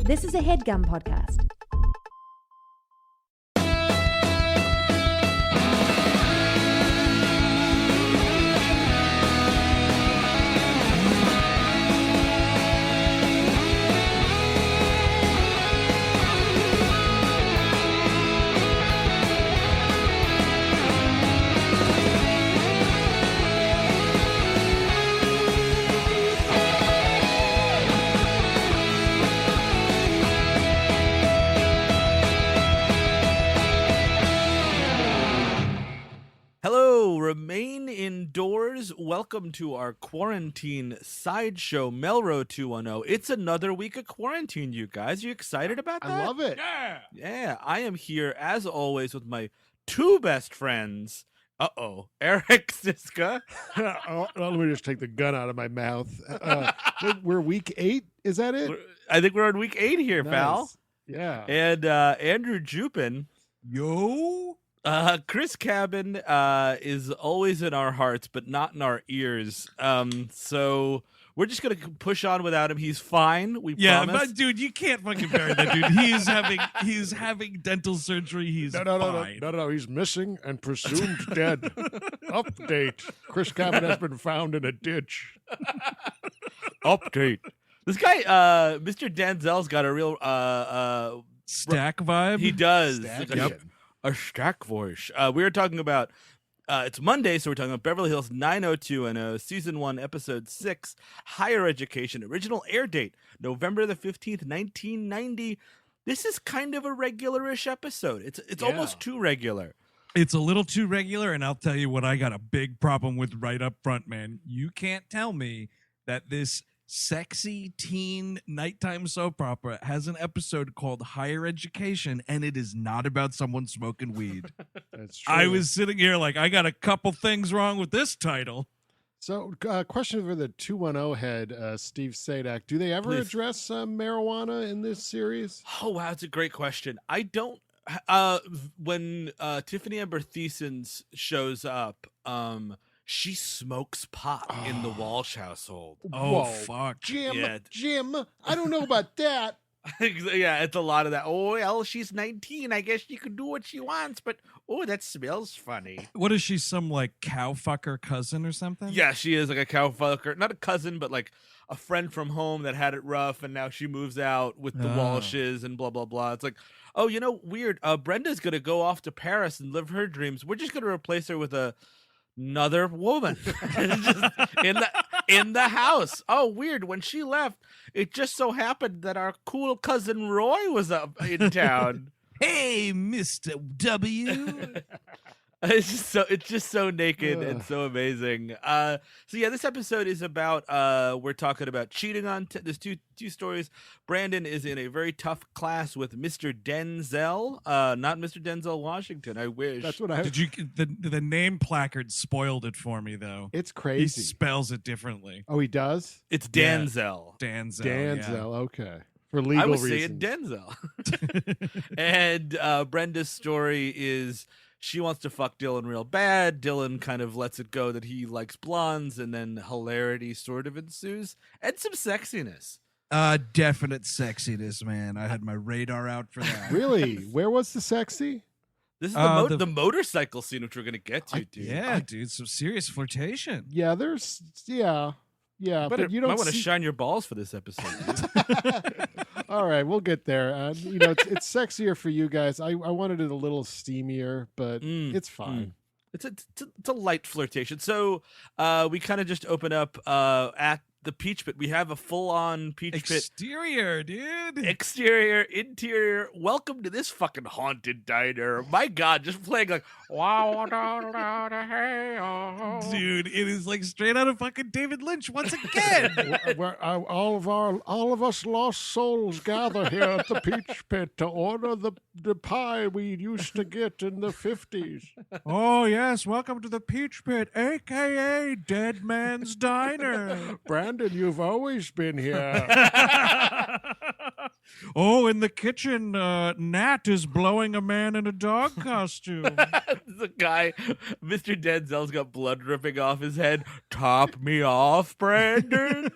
This is a HeadGum podcast. Hello, remain indoors. Welcome to our quarantine sideshow, MELR0210. It's another week of quarantine, you guys. You excited about that? I love it. Yeah, I am here, as always, with my two best friends. Eric Siska. Let me just take the gun out of my mouth. We're week 8. Is that it? I think we're on week 8 here, pal. Yeah. And Andrew Jupin. Yo. Chris Cabin is always in our hearts, but not in our ears. So we're just gonna push on without him. He's fine. We promise. But dude, you can't fucking bury that dude. He's having dental surgery. He's fine. No. He's missing and presumed dead. Update: Chris Cabin has been found in a ditch. Update. This guy, Mr. Denzel's got a real Stack vibe. He does. Stack, Yep. A stack voice. We were talking about, it's Monday, so we're talking about Beverly Hills 90210, Season 1, Episode 6, Higher Education. Original air date, November the 15th, 1990. This is kind of a regular-ish episode. It's almost too regular. It's a little too regular, and I'll tell you what I got a big problem with right up front, man. You can't tell me that this sexy teen nighttime soap opera has an episode called Higher Education, and it is not about someone smoking weed. That's true. I was sitting here like, I got a couple things wrong with this title. So, question for the 210 head, Steve Sadak. Do they ever Please. address she in this series? Oh, wow, it's a great question. I don't, when Tiffany Amber Thiessen's shows up, she smokes pot in the Walsh household. Oh, Whoa. fuck. Jim, I don't know about that. Yeah, it's a lot of that. Oh, well, she's 19. I guess she can do what she wants, but oh, that smells funny. What is she, some like cow fucker cousin or something? Yeah, she is like a cow fucker. Not a cousin, but like a friend from home that had it rough, and now she moves out with the Walshes and blah, blah, blah. It's like, oh, you know, weird. Brenda's going to go off to Paris and live her dreams. We're just going to replace her with another woman just in the house. Oh, weird. When she left, it just so happened that our cool cousin Roy was up in town. Hey, Mr. W. It's just so naked and so amazing. So yeah, this episode is about we're talking about cheating on. There's two stories. Brandon is in a very tough class with Mr. Denzel, not Mr. Denzel Washington. I wish. That's what I. Did you? The name placard spoiled it for me though. It's He crazy. spells it differently. Oh, he does? It's Denzel. Denzel. Denzel, okay. For legal I was reasons. saying Denzel. And Brenda's story is she wants to fuck Dylan real bad. Dylan kind of lets it go that he likes blondes, and then hilarity sort of ensues, and some sexiness. Definite sexiness, man. I had my radar out for that. Really? Where was the sexy? This is the- the motorcycle scene, which we're going to get to, dude. Yeah, dude, some serious flirtation. Yeah, there's yeah, but you don't might want to see... shine your balls for this episode, dude. All right, we'll get there. It's sexier for you guys. I wanted it a little steamier, but it's fine. It's a light flirtation. So we kind of just open up at the Peach Pit. We have a full-on Peach Pit. Exterior, dude. Exterior, interior. Welcome to this fucking haunted diner. My God, just playing like wow, Dude, it is like straight out of fucking David Lynch once again. All of us lost souls gather here at the Peach Pit to order the pie we used to get in the 50s. Oh yes, welcome to the Peach Pit, aka Dead Man's Diner. Brandon, you've always been here. Oh, in the kitchen, Nat is blowing a man in a dog costume. The guy, Mr. Denzel's got blood dripping off his head. Top me off, Brandon.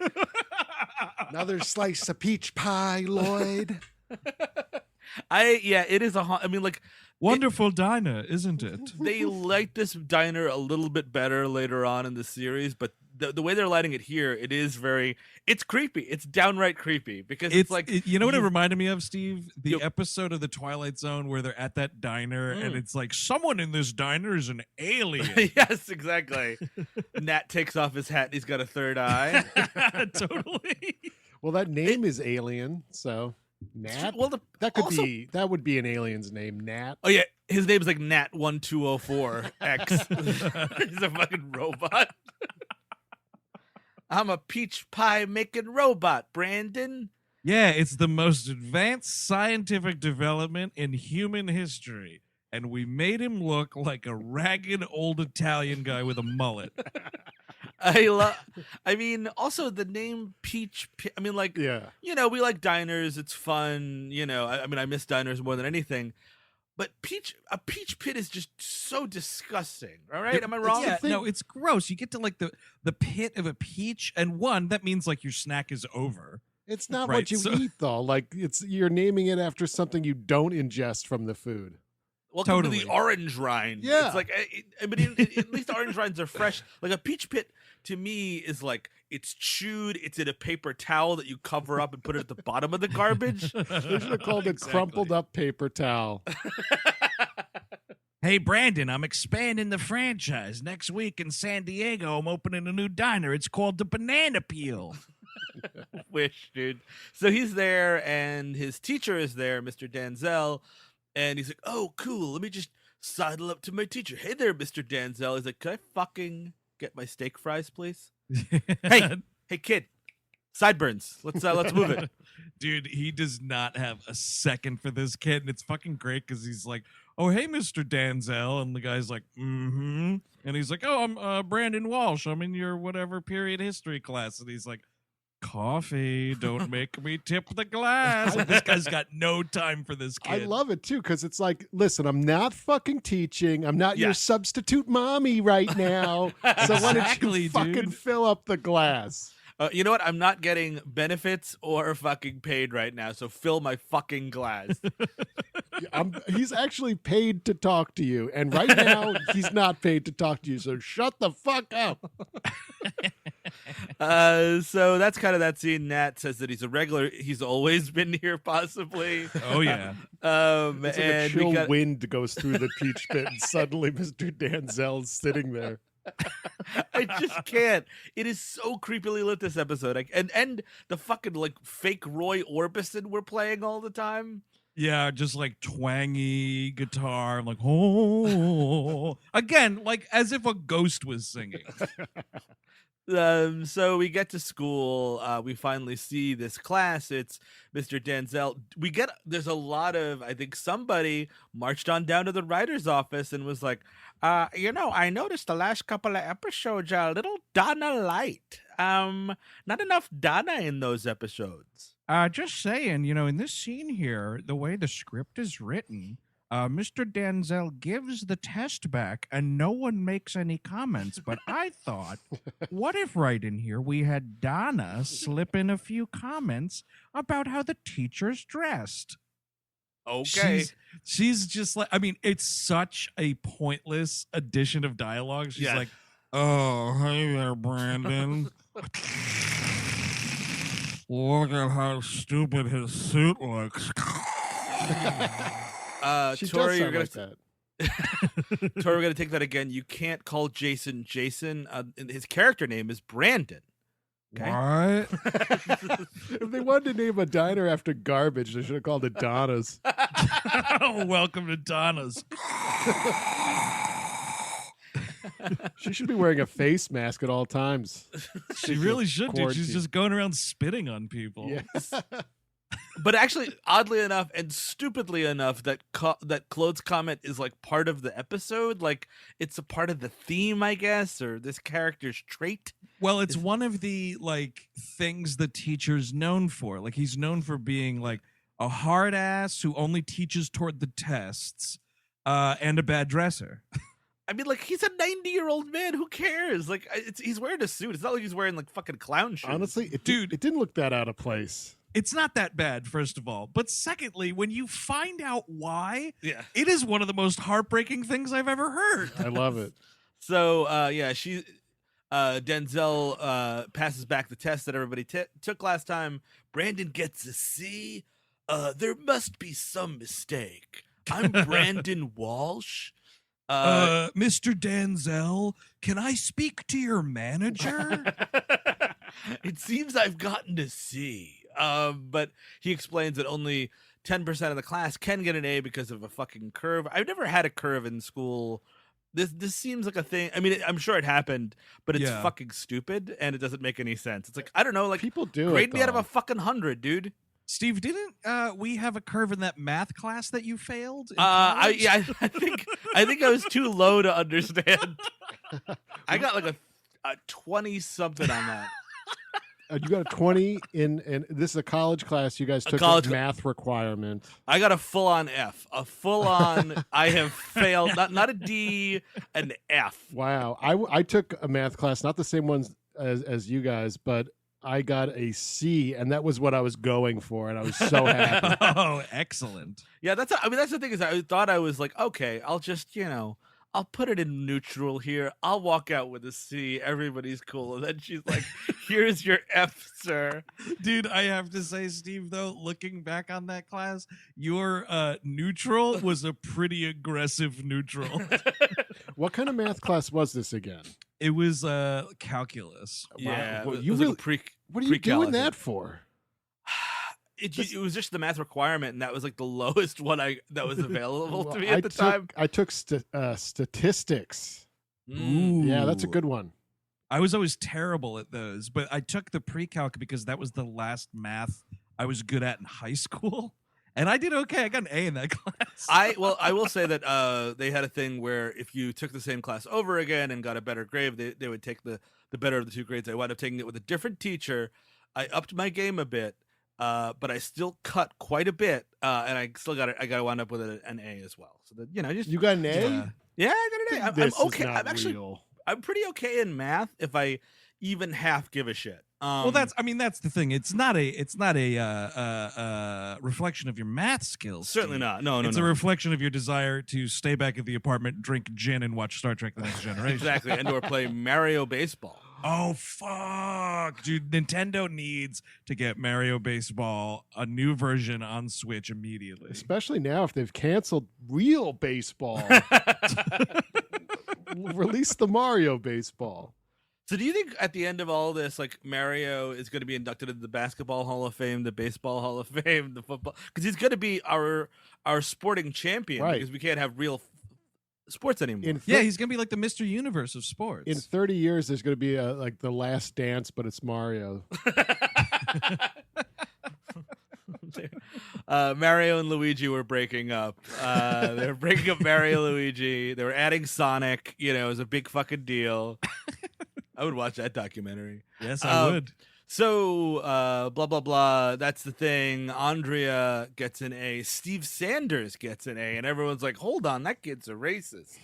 Another slice of peach pie, Lloyd. It is I mean, like, Wonderful diner, isn't it? they light this diner a little bit better later on in the series, but the way they're lighting it here, it's creepy. It's downright creepy because it's like, you know what it reminded me of, Steve? The episode of The Twilight Zone where they're at that diner and it's like, someone in this diner is an alien. Yes, exactly. Nat takes off his hat and he's got a third eye. Totally. Well, that name is alien, so Nat. Well, that would be an alien's name, Nat. Oh yeah, his name's like Nat1204X. He's a fucking robot. I'm a peach pie making robot, Brandon. Yeah, it's the most advanced scientific development in human history. And we made him look like a ragged old Italian guy with a mullet. I mean, also the name Peach. I mean, like, Yeah. you know, we like diners. It's fun. You know, I mean, I miss diners more than anything. But a peach pit is just so disgusting. All right, am I wrong? Yeah, no, it's gross. You get to like the pit of a peach, and that means like your snack is over. It's not Right, what you eat, though. Like, you're naming it after something you don't ingest from the food. Welcome Totally. to the orange rind. Yeah. It's like, but at least the orange rinds are fresh. Like a peach pit to me is like, it's chewed. It's in a paper towel that you cover up and put it at the bottom of the garbage. They should have called it crumpled up paper towel. Hey, Brandon, I'm expanding the franchise. Next week in San Diego, I'm opening a new diner. It's called the Banana Peel. Wish, dude. So he's there, and his teacher is there, Mr. Danzel, and he's like, "Oh, cool. Let me just sidle up to my teacher. Hey there, Mr. Danzel." He's like, "Can I fucking get my steak fries, please?" Hey, kid, sideburns. Let's move it. Dude, he does not have a second for this kid, and it's fucking great because he's like, "Oh, hey, Mr. Danzel," and the guy's like, "Mm-hmm," and he's like, "Oh, I'm Brandon Walsh. I'm in your whatever period history class," and he's like, "Coffee, don't make me tip the glass." Like, this guy's got no time for this kid. I love it, too, because it's like, listen, I'm not fucking teaching. I'm not your substitute mommy right now. So why don't you fucking dude. fill up the glass? You know what? I'm not getting benefits or fucking paid right now, so fill my fucking glass. He's actually paid to talk to you, and right now he's not paid to talk to you, so shut the fuck up. So that's kind of that scene. Nat says that he's a regular. He's always been here, possibly. Oh, yeah. It's like a And chill wind goes through the peach pit, and suddenly Mr. Danzel's sitting there. I just can't. It is so creepily lit, this episode. And the fucking like fake Roy Orbison we're playing all the time. Yeah, just like twangy guitar, like, oh, again, like as if a ghost was singing. So we get to school. We finally see this class. It's Mr. Denzel. There's a lot of, I think somebody marched on down to the writer's office and was like, I noticed the last couple of episodes are a little Donna light. Not enough Donna in those episodes. Just saying, in this scene here, the way the script is written, Mr. Denzel gives the test back and no one makes any comments. But I thought, what if right in here we had Donna slip in a few comments about how the teacher's dressed? Okay. She's just like, it's such a pointless addition of dialogue. She's Yeah. like, "Oh, hey there, Brandon. Look at how stupid his suit looks." She Tori, does you're sound gonna like that. Tori, we're gonna take that again. You can't call Jason Jason. His character name is Brandon. Okay. What? If they wanted to name a diner after garbage, they should have called it Donna's. Welcome to Donna's. She should be wearing a face mask at all times. She really should, dude. Quarantine. She's just going around spitting on people. Yes. But actually, oddly enough and stupidly enough, that clothes comment is like part of the episode. Like it's a part of the theme, I guess, or this character's trait. Well, it's one of the like things the teacher's known for. Like he's known for being like a hard ass who only teaches toward the tests, and a bad dresser. I mean, like, he's a 90-year-old man. Who cares? Like, he's wearing a suit. It's not like he's wearing like fucking clown shoes. Honestly, it didn't look that out of place. It's not that bad, first of all. But secondly, when you find out why, Yeah. it is one of the most heartbreaking things I've ever heard. I love it. So, Denzel passes back the test that everybody took last time. Brandon gets a C. There must be some mistake. I'm Brandon Walsh. Mr. Denzel, can I speak to your manager? It seems I've gotten a C. But he explains that only 10% of the class can get an A because of a fucking curve. I've never had a curve in school. This seems like a thing. I mean, I'm sure it happened, but it's fucking stupid and it doesn't make any sense. It's like, I don't know, like, people do grade it, me out of though. a fucking 100, dude. Steve, didn't we have a curve in that math class that you failed? I think I was too low to understand. I got like a 20 something on that. You got a 20 in this is a college class. You guys took a math requirement. I got a full-on F. A full-on. I have failed. Not a D, an F. Wow. I took a math class, not the same ones as you guys, but I got a C, and that was what I was going for, and I was so happy. Oh, excellent. Yeah, that's the thing is I thought I was like, okay, I'll just, I'll put it in neutral here. I'll walk out with a C. Everybody's cool. And then she's like, here's your F, sir. Dude, I have to say, Steve, though, looking back on that class, your neutral was a pretty aggressive neutral. What kind of math class was this again? It was calculus. Yeah. Well, it you was really, like what are you doing that for? It was just the math requirement, and that was like the lowest one that was available to me at the time. I took statistics. Ooh. Yeah, that's a good one. I was always terrible at those, but I took the pre-calc because that was the last math I was good at in high school. And I did okay. I got an A in that class. I will say that they had a thing where if you took the same class over again and got a better grade, they would take the better of the two grades. I wound up taking it with a different teacher. I upped my game a bit, but I still cut quite a bit, and I still got it. I got to wind up with an A as well. So that you got an A. Yeah, I got an A. This I'm okay. is not real. I'm pretty okay in math if I even half give a shit. Well, that's the thing. It's not a reflection of your math skills. Certainly Steve. not. No. It's a reflection of your desire to stay back at the apartment, drink gin, and watch Star Trek: The Next Generation. Exactly, and/or play Mario Baseball. Oh fuck, dude! Nintendo needs to get Mario Baseball a new version on Switch immediately. Especially now, if they've canceled real baseball. Release the Mario Baseball. So do you think at the end of all this, like, Mario is going to be inducted into the Basketball Hall of Fame, the Baseball Hall of Fame, the football? Because he's going to be our sporting champion, right? Because we can't have real sports anymore. He's going to be like the Mr. Universe of sports. In 30 years, there's going to be like The Last Dance, but it's Mario. Mario and Luigi were breaking up. They were breaking up Mario and Luigi. They were adding Sonic. It was a big fucking deal. I would watch that documentary. Yes, I would. So, blah, blah, blah. That's the thing. Andrea gets an A. Steve Sanders gets an A. And everyone's like, hold on, that kid's a racist.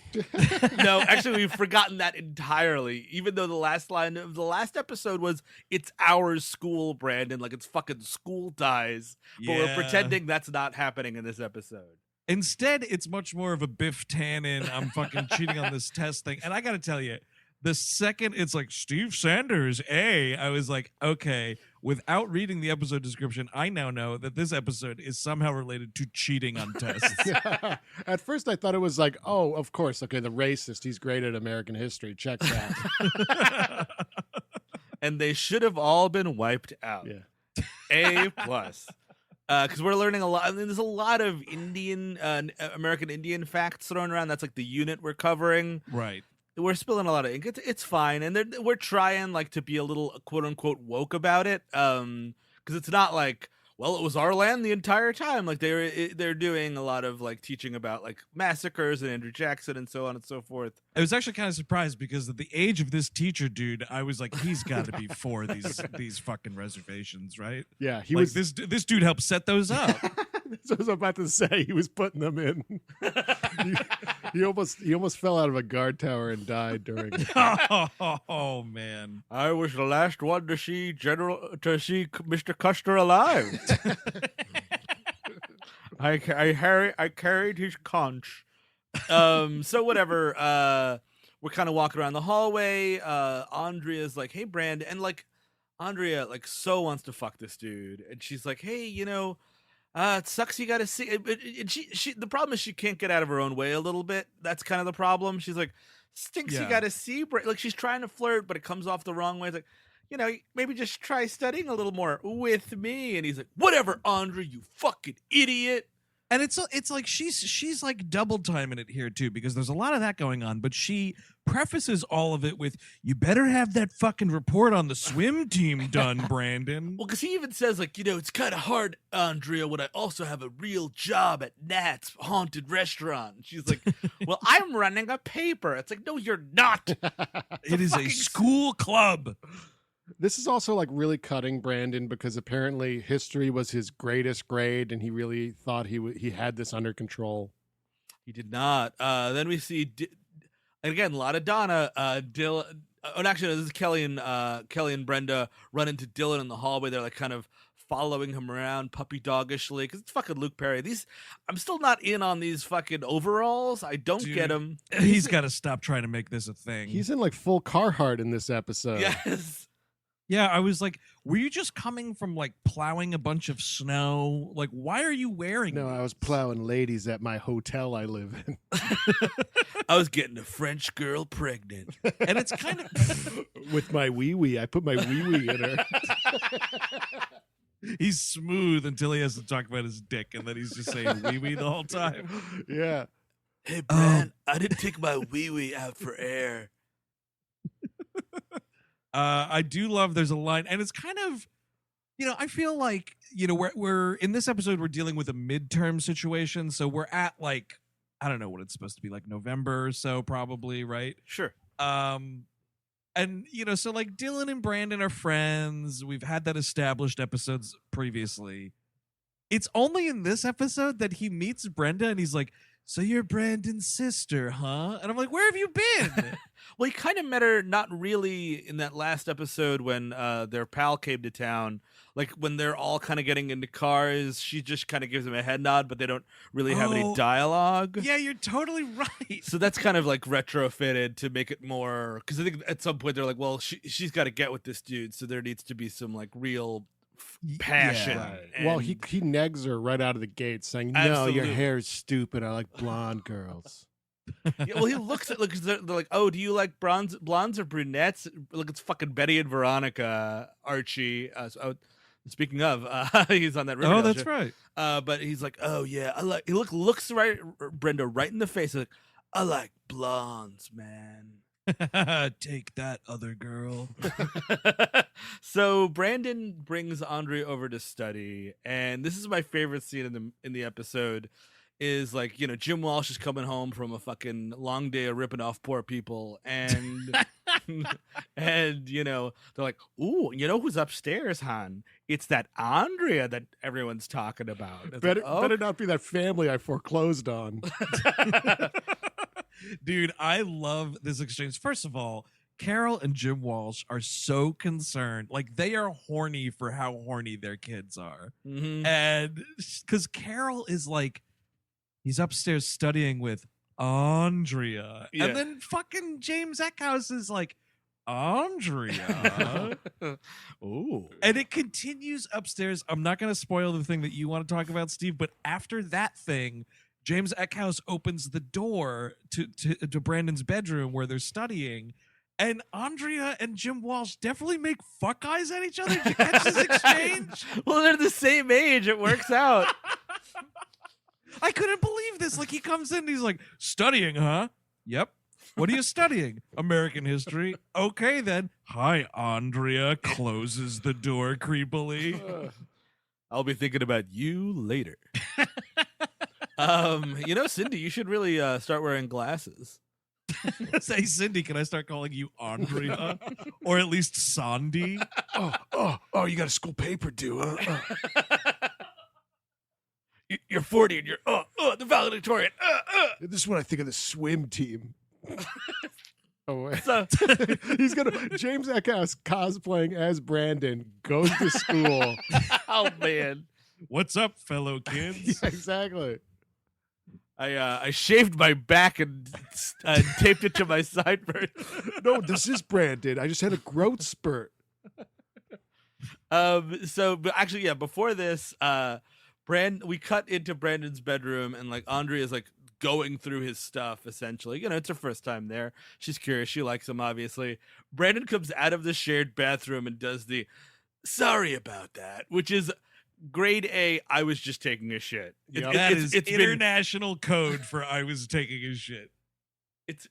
No, actually, we've forgotten that entirely. Even though the last line of the last episode was, it's our school, Brandon. Like, it's fucking school ties. But we're pretending that's not happening in this episode. Instead, it's much more of a Biff Tannen, I'm fucking cheating on this test thing. And I got to tell you, the second it's like Steve Sanders, A, I was like, okay, without reading the episode description, I now know that this episode is somehow related to cheating on tests. Yeah. At first, I thought it was like, oh, of course. Okay, the racist. He's great at American history. Check that. And they should have all been wiped out. Yeah. A+. Because we're learning a lot. I mean, there's a lot of American Indian facts thrown around. That's like the unit we're covering. Right. We're spilling a lot of ink. It's fine, and we're trying like to be a little quote unquote woke about it, because it's not like, well, it was our land the entire time. Like they're doing a lot of like teaching about like massacres and Andrew Jackson and so on and so forth. I was actually kind of surprised because at the age of this teacher dude, I was like, he's got to be for these fucking reservations, right? Yeah, he like was. This dude helped set those up. That's what I was about to say. He was putting them in. He almost fell out of a guard tower and died during it. Oh man. I was the last one to see Mr. Custer alive. I carried his conch. So whatever. We're kind of walking around the hallway. Andrea's like, "Hey, Brand," and like Andrea like so wants to fuck this dude, and she's like, "Hey, it sucks you got to see." She the problem is she can't get out of her own way a little bit. That's kind of the problem. She's like, "Stinks you got to see," like she's trying to flirt, but it comes off the wrong way. It's like, maybe just try studying a little more with me. And he's like, "Whatever, Andrea, you fucking idiot." And it's like she's like double timing it here too, because there's a lot of that going on, but she prefaces all of it with, "You better have that fucking report on the swim team done, Brandon." Well, because he even says like, "It's kind of hard, Andrea, when I also have a real job at Nat's haunted restaurant." And she's like, "Well, I'm running a paper." It's like, "No, you're not." It is a school club. This is also like really cutting Brandon, because apparently history was his greatest grade and he really thought he had this under control. He did not. Then we see, again, a lot of Donna. Dylan. Oh, actually, this is Kelly and Brenda run into Dylan in the hallway. They're like kind of following him around puppy doggishly, because it's fucking Luke Perry. I'm still not in on these fucking overalls. I don't get them. He's got to stop trying to make this a thing. He's in like full Carhartt in this episode. Yes. Yeah, I was like, were you just coming from like plowing a bunch of snow? Like, why are you wearing No, these? I was plowing ladies at my hotel I live in. I was getting a French girl pregnant. And it's kind of With my wee-wee. I put my wee-wee in her. he's smooth until he has to talk about his dick, and then he's just saying wee wee the whole time. Yeah. Hey, Brad, I didn't take my wee-wee out for air. I do love there's a line, and it's kind of, I feel like, we're in this episode, we're dealing with a midterm situation. So we're at like, I don't know what it's supposed to be, like November or so, probably, right? Sure. And, so like Dylan and Brandon are friends. We've had that established episodes previously. It's only in this episode that he meets Brenda and he's like, "So you're Brandon's sister, huh?" And I'm like, "Where have you been?" Well, he kind of met her, not really in that last episode when their pal came to town. Like when they're all kind of getting into cars, she just kind of gives him a head nod, but they don't really have any dialogue. Yeah, you're totally right. So that's kind of like retrofitted to make it more, because I think at some point they're like, well, she's got to get with this dude, so there needs to be some like real passion. Yeah. Well, he negs her right out of the gate saying, "No, your hair is stupid. I like blonde girls." Yeah, well, he looks at they're like, "Oh, do you like blondes or brunettes?" Look, it's fucking Betty and Veronica, Archie. Speaking of, he's on that. Riverdale Oh, that's show. right. But he's like, "Oh yeah, I like." He looks right Brenda right in the face. Like, "I like blondes, man." Take that, other girl. So Brandon brings Andre over to study, and this is my favorite scene in the episode. Is like, Jim Walsh is coming home from a fucking long day of ripping off poor people, and and they're like, "Ooh, who's upstairs, hon? It's that Andrea that everyone's talking about." Better not be that family I foreclosed on. Dude, I love this exchange. First of all, Carol and Jim Walsh are so concerned. Like, they are horny for how horny their kids are. Mm-hmm. And because Carol is like, he's upstairs studying with Andrea. Yeah. And then fucking James Eckhouse is like, Andrea. Ooh. And it continues upstairs. I'm not going to spoil the thing that you want to talk about, Steve, but after that thing, James Eckhouse opens the door to Brandon's bedroom where they're studying, and Andrea and Jim Walsh definitely make fuck eyes at each other. Did you catch this exchange? Well, they're the same age. It works out. I couldn't believe this. Like, he comes in and he's like, "Studying, huh?" "Yep." "What are you studying?" "American history." "Okay, then." "Hi, Andrea." Closes the door creepily. I'll be thinking about you later. Cindy, you should really start wearing glasses. Say, "Cindy, can I start calling you Andrea?" Or at least Sandy? Oh, you got a school paper due, huh? You're 40 and you're the valedictorian. This is what I think of the swim team. Oh, wait. So James Eckhouse cosplaying as Brandon goes to school. oh man, What's up, fellow kids? Yeah, exactly. I shaved my back and taped it to my sideburns. No, this is Brandon. I just had a growth spurt. So but actually, yeah, before this, we cut into Brandon's bedroom and like Andrea's like going through his stuff essentially. You know, it's her first time there. She's curious. She likes him, obviously. Brandon comes out of the shared bathroom and does the sorry about that, which is grade A, I was just taking a shit. That is international code for I was taking a shit.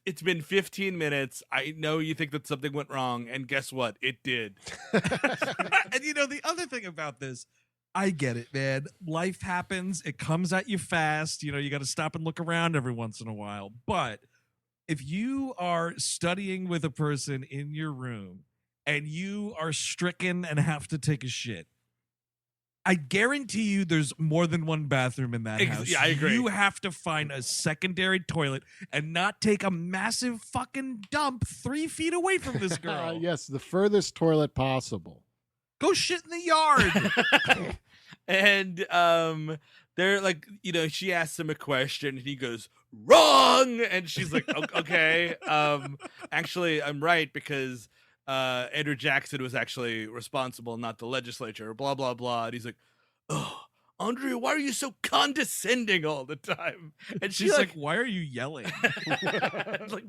It's been 15 minutes. I know you think that something went wrong, and guess what? It did. And you know, the other thing about this, I get it, man. Life happens. It comes at you fast. You know, you got to stop and look around every once in a while. But if you are studying with a person in your room and you are stricken and have to take a shit, I guarantee you there's more than one bathroom in that house. Yeah, I agree. You have to find a secondary toilet and not take a massive fucking dump 3 feet away from this girl. Yes, the furthest toilet possible. Go shit in the yard. And they're like, you know, she asks him a question and he goes, wrong. And she's like, okay. Actually, I'm right because Andrew Jackson was actually responsible, not the legislature, blah, blah, blah. And he's like, oh, Andrea, why are you so condescending all the time? And She's like, why are you yelling? like,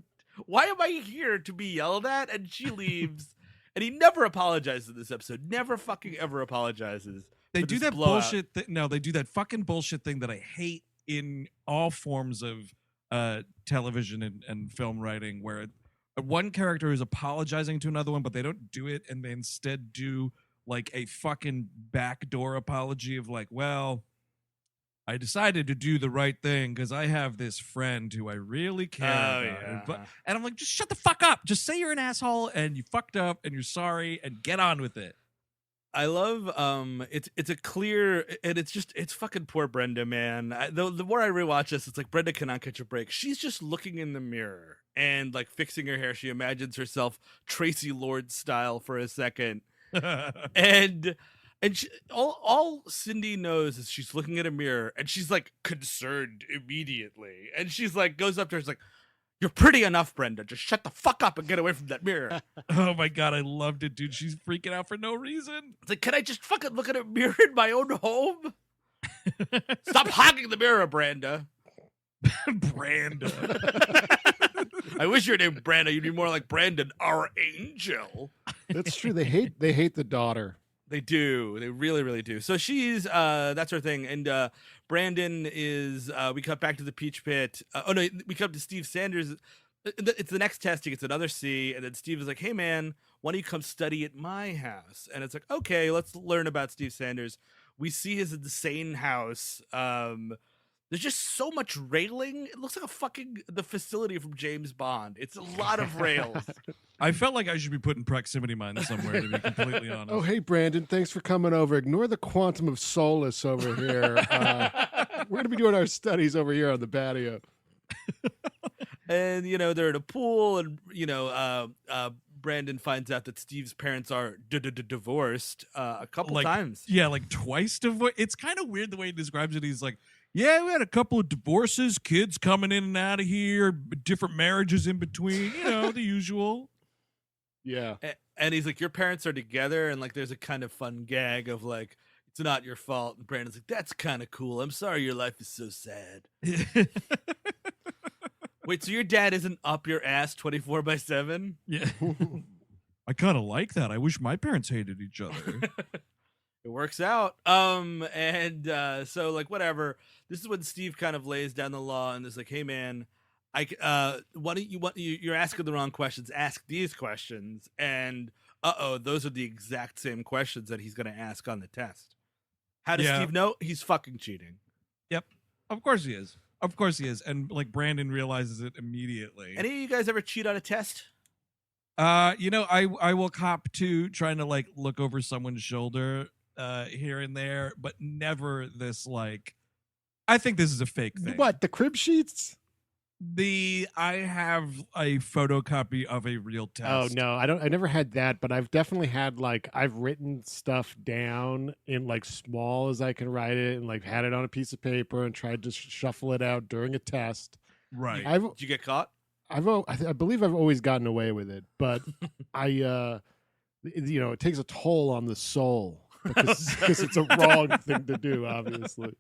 why am I here to be yelled at? And she leaves. And he never apologizes in this episode. Never fucking ever apologizes. They for do this that blowout. bullshit. No, they do that fucking bullshit thing that I hate in all forms of television and film writing, where one character is apologizing to another one, but they don't do it, and they instead do like a fucking backdoor apology of like, well, I decided to do the right thing because I have this friend who I really care about. Yeah. And I'm like, just shut the fuck up. Just say you're an asshole and you fucked up and you're sorry and get on with it. I love it's a clear, and it's fucking poor Brenda, man. The more I rewatch this, it's like Brenda cannot catch a break. She's just looking in the mirror and like fixing her hair. She imagines herself Tracy Lord style for a second. and she, all Cindy knows is she's looking at a mirror and she's like concerned immediately. And she's like goes up to her, she's like, you're pretty enough, Brenda. Just shut the fuck up and get away from that mirror. Oh my God, I loved it, dude. She's freaking out for no reason. It's like, can I just fucking look at a mirror in my own home? Stop hogging the mirror, Brenda. Brenda. I wish your name Brenda. You'd be more like Brandon, our angel. That's true. They hate the daughter. They do. They really, really do. So she's that's her thing. And Brandon is we cut back to the Peach Pit. We cut to Steve Sanders. It's the next testing. It's another C. And then Steve is like, hey man, why don't you come study at my house? And it's like, okay, let's learn about Steve Sanders. We see his insane house. There's just so much railing. It looks like the facility from James Bond. It's a lot of rails. I felt like I should be put in proximity mine somewhere, to be completely honest. Oh, hey, Brandon, thanks for coming over. Ignore the quantum of solace over here. We're going to be doing our studies over here on the patio. And, you know, they're at a pool and, you know, Brandon finds out that Steve's parents are divorced a couple times. Yeah, like twice divorced. It's kind of weird the way he describes it. He's like, yeah, we had a couple of divorces, kids coming in and out of here, different marriages in between, you know, the usual. Yeah. And he's like, your parents are together. And like, there's a kind of fun gag of like, it's not your fault. And Brandon's like, that's kind of cool. I'm sorry your life is so sad. Wait, so your dad isn't up your ass 24/7? Yeah. I kind of like that. I wish my parents hated each other. It works out. So like whatever. This is when Steve kind of lays down the law and is like, hey man, why don't you're asking the wrong questions. Ask these questions. And those are the exact same questions that he's gonna ask on the test. How does Steve know? He's fucking cheating. Yep. Of course he is. Of course he is. And like Brandon realizes it immediately. Any of you guys ever cheat on a test? You know, I will cop to trying to like look over someone's shoulder here and there, but never this like I think this is a fake thing. What, the crib sheets? I have a photocopy of a real test. Oh no, I never had that, but I've definitely had like I've written stuff down in like small as I can write it and like had it on a piece of paper and tried to shuffle it out during a test. Right. Did you get caught? I believe I've always gotten away with it, but it takes a toll on the soul because it's a wrong thing to do, obviously.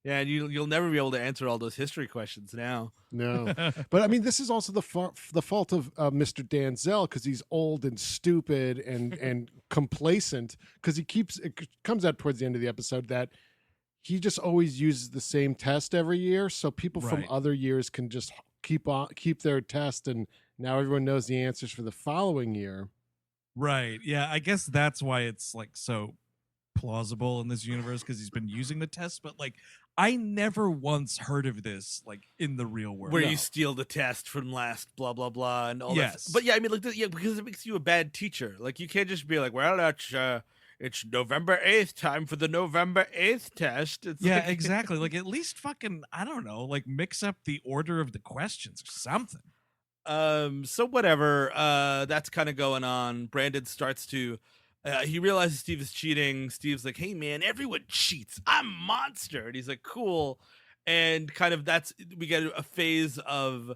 Yeah, and you'll never be able to answer all those history questions now. No, but I mean, this is also the fault of Mr. Danzel because he's old and stupid and complacent. Because it comes out towards the end of the episode that he just always uses the same test every year, so people from other years can just keep their test, and now everyone knows the answers for the following year. Right. Yeah, I guess that's why it's like so plausible in this universe because he's been using the test, but like I never once heard of this like in the real world where you steal the test from last blah blah blah and all yes. that. But yeah, I mean, like, because it makes you a bad teacher. Like, you can't just be like, well, it's November 8th, time for the November 8th test. It's yeah, exactly. Like, at least fucking, I don't know, like mix up the order of the questions or something. So whatever. That's kind of going on. Brandon starts to. He realizes Steve is cheating. Steve's like, hey, man, everyone cheats. I'm a monster. And he's like, cool. And kind of we get a phase of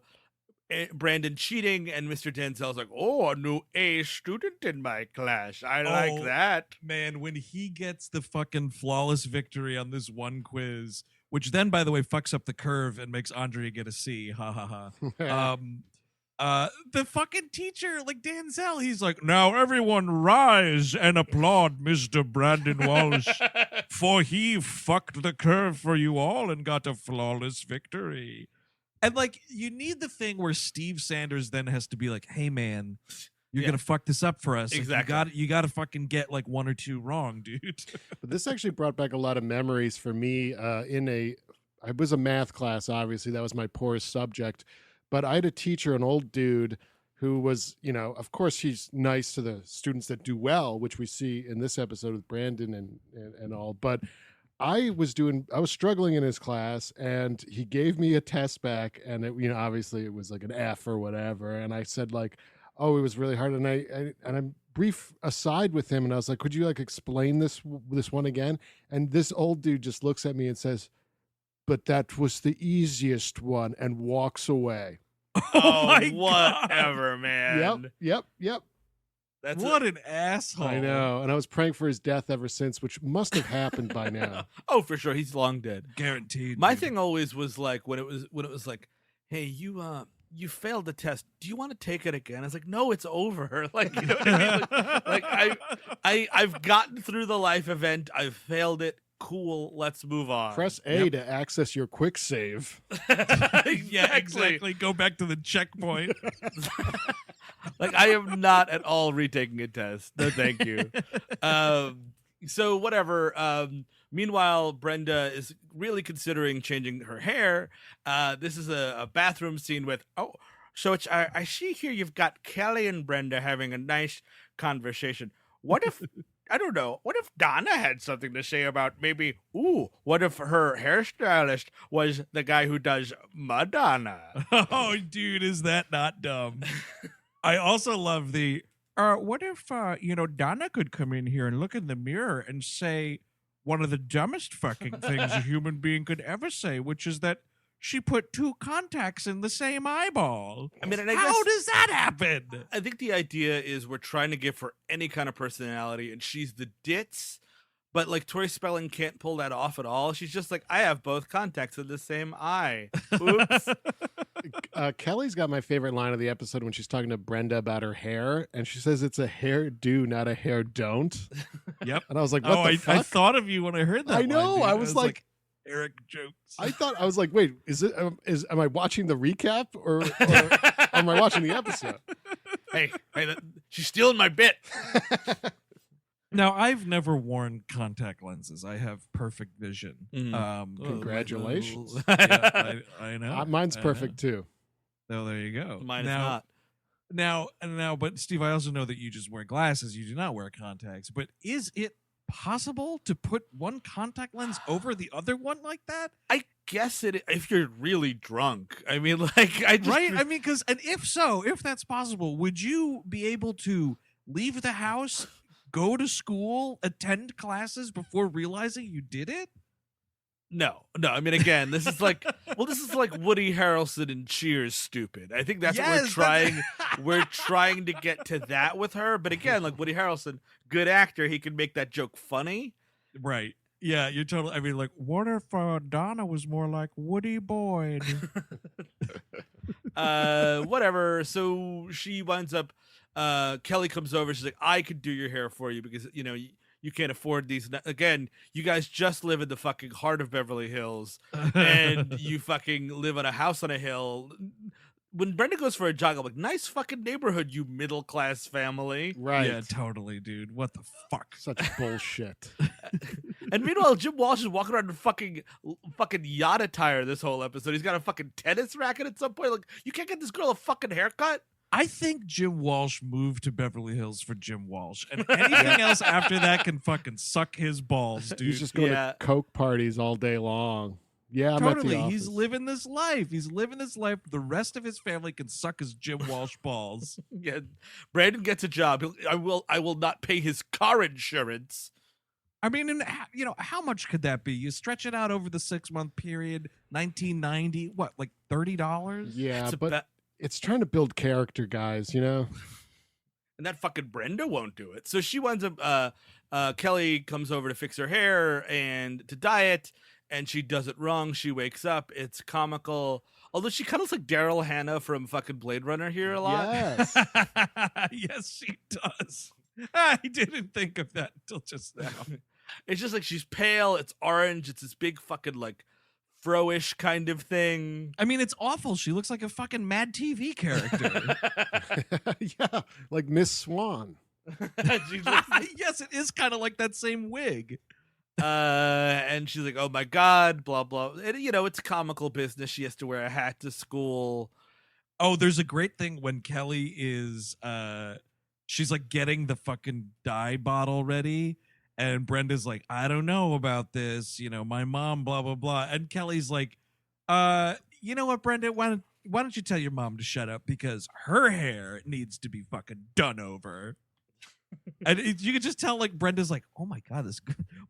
Brandon cheating. And Mr. Denzel's like, oh, a new A student in my class. I like that. Man, when he gets the fucking flawless victory on this one quiz, which then, by the way, fucks up the curve and makes Andrea get a C. Ha, ha, ha. The fucking teacher, like Denzel, he's like, now everyone rise and applaud Mr. Brandon Walsh, for he fucked the curve for you all and got a flawless victory. And like, you need the thing where Steve Sanders then has to be like, hey man, you're gonna fuck this up for us. Exactly. Like, you gotta fucking get like one or two wrong, dude. But this actually brought back a lot of memories for me. I was a math class, obviously that was my poorest subject. But I had a teacher, an old dude, who was, of course, he's nice to the students that do well, which we see in this episode with Brandon and all. But I was struggling in his class, and he gave me a test back, and it, obviously it was like an F or whatever. And I said like, oh, it was really hard. And I'm brief aside with him, and I was like, could you like explain this one again? And this old dude just looks at me and says, but that was the easiest one, and walks away. Oh my whatever, God. Man. Yep. That's what an asshole. I know. And I was praying for his death ever since, which must have happened by now. Oh, for sure. He's long dead. Guaranteed. My thing always was like when it was like, hey, you failed the test. Do you want to take it again? I was like, no, it's over. Like, you know what I mean? Like I've gotten through the life event. I've failed it. Cool, let's move on. Press A to access your quick save. Exactly. Yeah, exactly. Go back to the checkpoint. Like, I am not at all retaking a test. No, thank you. So whatever. Meanwhile, Brenda is really considering changing her hair. This is a bathroom scene with I see here you've got Kelly and Brenda having a nice conversation. What if I don't know. What if Donna had something to say about maybe, what if her hairstylist was the guy who does Madonna? Oh, dude, is that not dumb? I also love what if, Donna could come in here and look in the mirror and say one of the dumbest fucking things a human being could ever say, which is that she put two contacts in the same eyeball. I mean, how does that happen? I think the idea is we're trying to give her any kind of personality, and she's the ditz, but like Tori Spelling can't pull that off at all. She's just like, I have both contacts in the same eye. Oops. Kelly's got my favorite line of the episode when she's talking to Brenda about her hair, and she says it's a hair do, not a hair don't. Yep. And I was like, what the fuck? I thought of you when I heard that. I know. Line, I was like Eric jokes. I was like, wait, am I watching the recap or am I watching the episode? Hey, she's stealing my bit. Now, I've never worn contact lenses. I have perfect vision. Congratulations. Yeah, I know. Mine's perfect too. Oh, there you go. Mine is not. Now, but Steve, I also know that you just wear glasses. You do not wear contacts. But is it possible to put one contact lens over the other one like that? I guess it if you're really drunk. I mean, like I just Right? I mean, and if that's possible, would you be able to leave the house, go to school, attend classes before realizing you did it? No. I mean, again, this is like Woody Harrelson and Cheers stupid. I think that's what we're Yes, trying. We're trying to get to that with her. But again, like Woody Harrelson, good actor, he can make that joke funny. Right. Yeah, you're totally. I mean, like, what if Donna was more like Woody Boyd? Whatever. So she winds up. Kelly comes over. She's like, I could do your hair for you because you can't afford these. Again, you guys just live in the fucking heart of Beverly Hills, and you fucking live on a house on a hill. When Brenda goes for a jog, I'm like, nice fucking neighborhood, you middle class family. Right. Yeah, totally, dude. What the fuck? Such bullshit. And meanwhile, Jim Walsh is walking around in fucking yacht attire this whole episode. He's got a fucking tennis racket at some point. Like, you can't get this girl a fucking haircut? I think Jim Walsh moved to Beverly Hills for Jim Walsh, and anything else after that can fucking suck his balls, dude. He's just going to Coke parties all day long. Yeah, I'm at the Totally. office. He's living this life. The rest of his family can suck his Jim Walsh balls. Yeah, Brandon gets a job. I will not pay his car insurance. I mean, and how much could that be? You stretch it out over the 6-month period, $19.90, what, like $30? Yeah, but it's trying to build character, guys, And that fucking Brenda won't do it. So she winds up, Kelly comes over to fix her hair and to dye it, and she does it wrong. She wakes up. It's comical. Although she kind of looks like Daryl Hannah from fucking Blade Runner here a lot. Yes. Yes, she does. I didn't think of that until just now. It's just like she's pale. It's orange. It's this big fucking like fro-ish kind of thing. I mean, it's awful. She looks like a fucking Mad TV character. Yeah, like Miss Swan. Yes, it is kind of like that same wig. And she's like, oh my God, blah, blah. And, it's comical business. She has to wear a hat to school. Oh, there's a great thing when Kelly is, she's like getting the fucking dye bottle ready. And Brenda's like, I don't know about this. My mom, blah, blah, blah. And Kelly's like, you know what, Brenda? Why don't you tell your mom to shut up? Because her hair needs to be fucking done over. And you could just tell, like, Brenda's like, oh my God,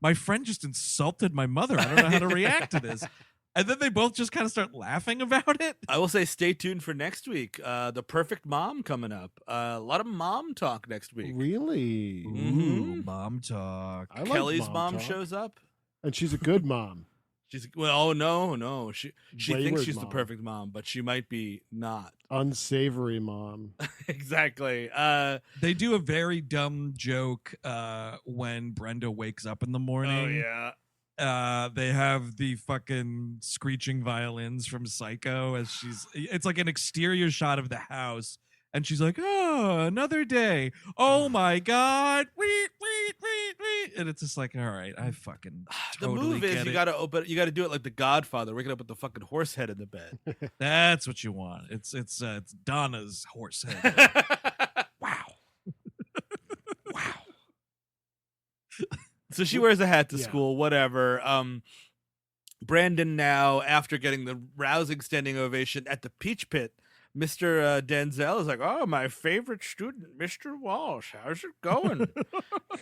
my friend just insulted my mother. I don't know how to react to this. And then they both just kind of start laughing about it. I will say stay tuned for next week. The Perfect Mom coming up. A lot of mom talk next week. Really? Ooh, mom talk. I like Kelly's mom mom talk. shows up. And she's a good mom. She's oh no. She thinks Wayward she's the mom. perfect mom, but she might be not. Unsavory mom. Exactly. They do a very dumb joke when Brenda wakes up in the morning. Oh yeah. They have the fucking screeching violins from Psycho as it's like an exterior shot of the house, and she's like, oh, another day. Oh my God. And it's just like, all right, I fucking totally The move is get you it. gotta do it like the Godfather, waking up with the fucking horse head in the bed. That's what you want. It's Donna's horse head. Wow. Wow. So she wears a hat to Yeah. school, whatever. Brandon now, after getting the rousing standing ovation at the Peach Pit, Mr. Denzel is like, oh, my favorite student, Mr. Walsh. How's it going?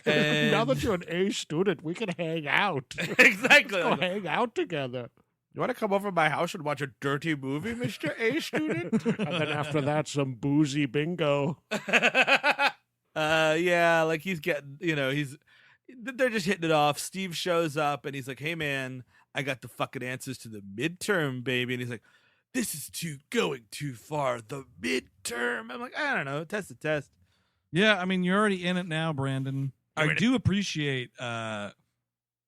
And Now that you're an A student, we can hang out. exactly. Go Like, hang out together. you want to come over to my house and watch a dirty movie, Mr. A student? And then after that, some boozy bingo. Yeah, like he's getting, they're just hitting it off. Steve shows up and he's like, hey man, I got the fucking answers to the midterm, baby. And he's like, this is going too far. The midterm. I'm like, I don't know. Test the test. Yeah, I mean, you're already in it now, Brandon. You're I in it. do appreciate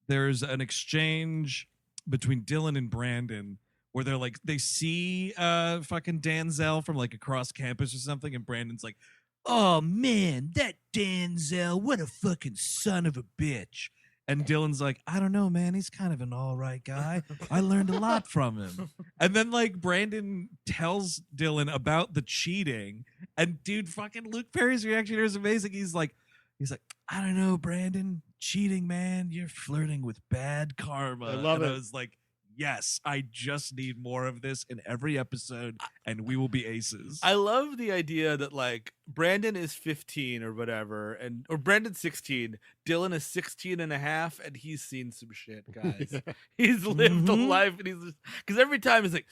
there's an exchange between Dylan and Brandon where they're like, they see fucking Denzel from like across campus or something, and Brandon's like, oh man, that Denzel, what a fucking son of a bitch. And Dylan's like, I don't know, man. He's kind of an all right guy. I learned a lot from him. And then, like, Brandon tells Dylan about the cheating. And, dude, fucking Luke Perry's reaction here is amazing. He's like, He's like, I don't know, Brandon, cheating, man. You're flirting with bad karma. I love and it. I was like, yes, I just need more of this in every episode, and we will be aces. I love the idea that like Brandon is 15 or whatever, or Brandon's 16, Dylan is 16 and a half, and he's seen some shit, guys. Yeah. He's lived a Mhm. life, and he's because every time he's like,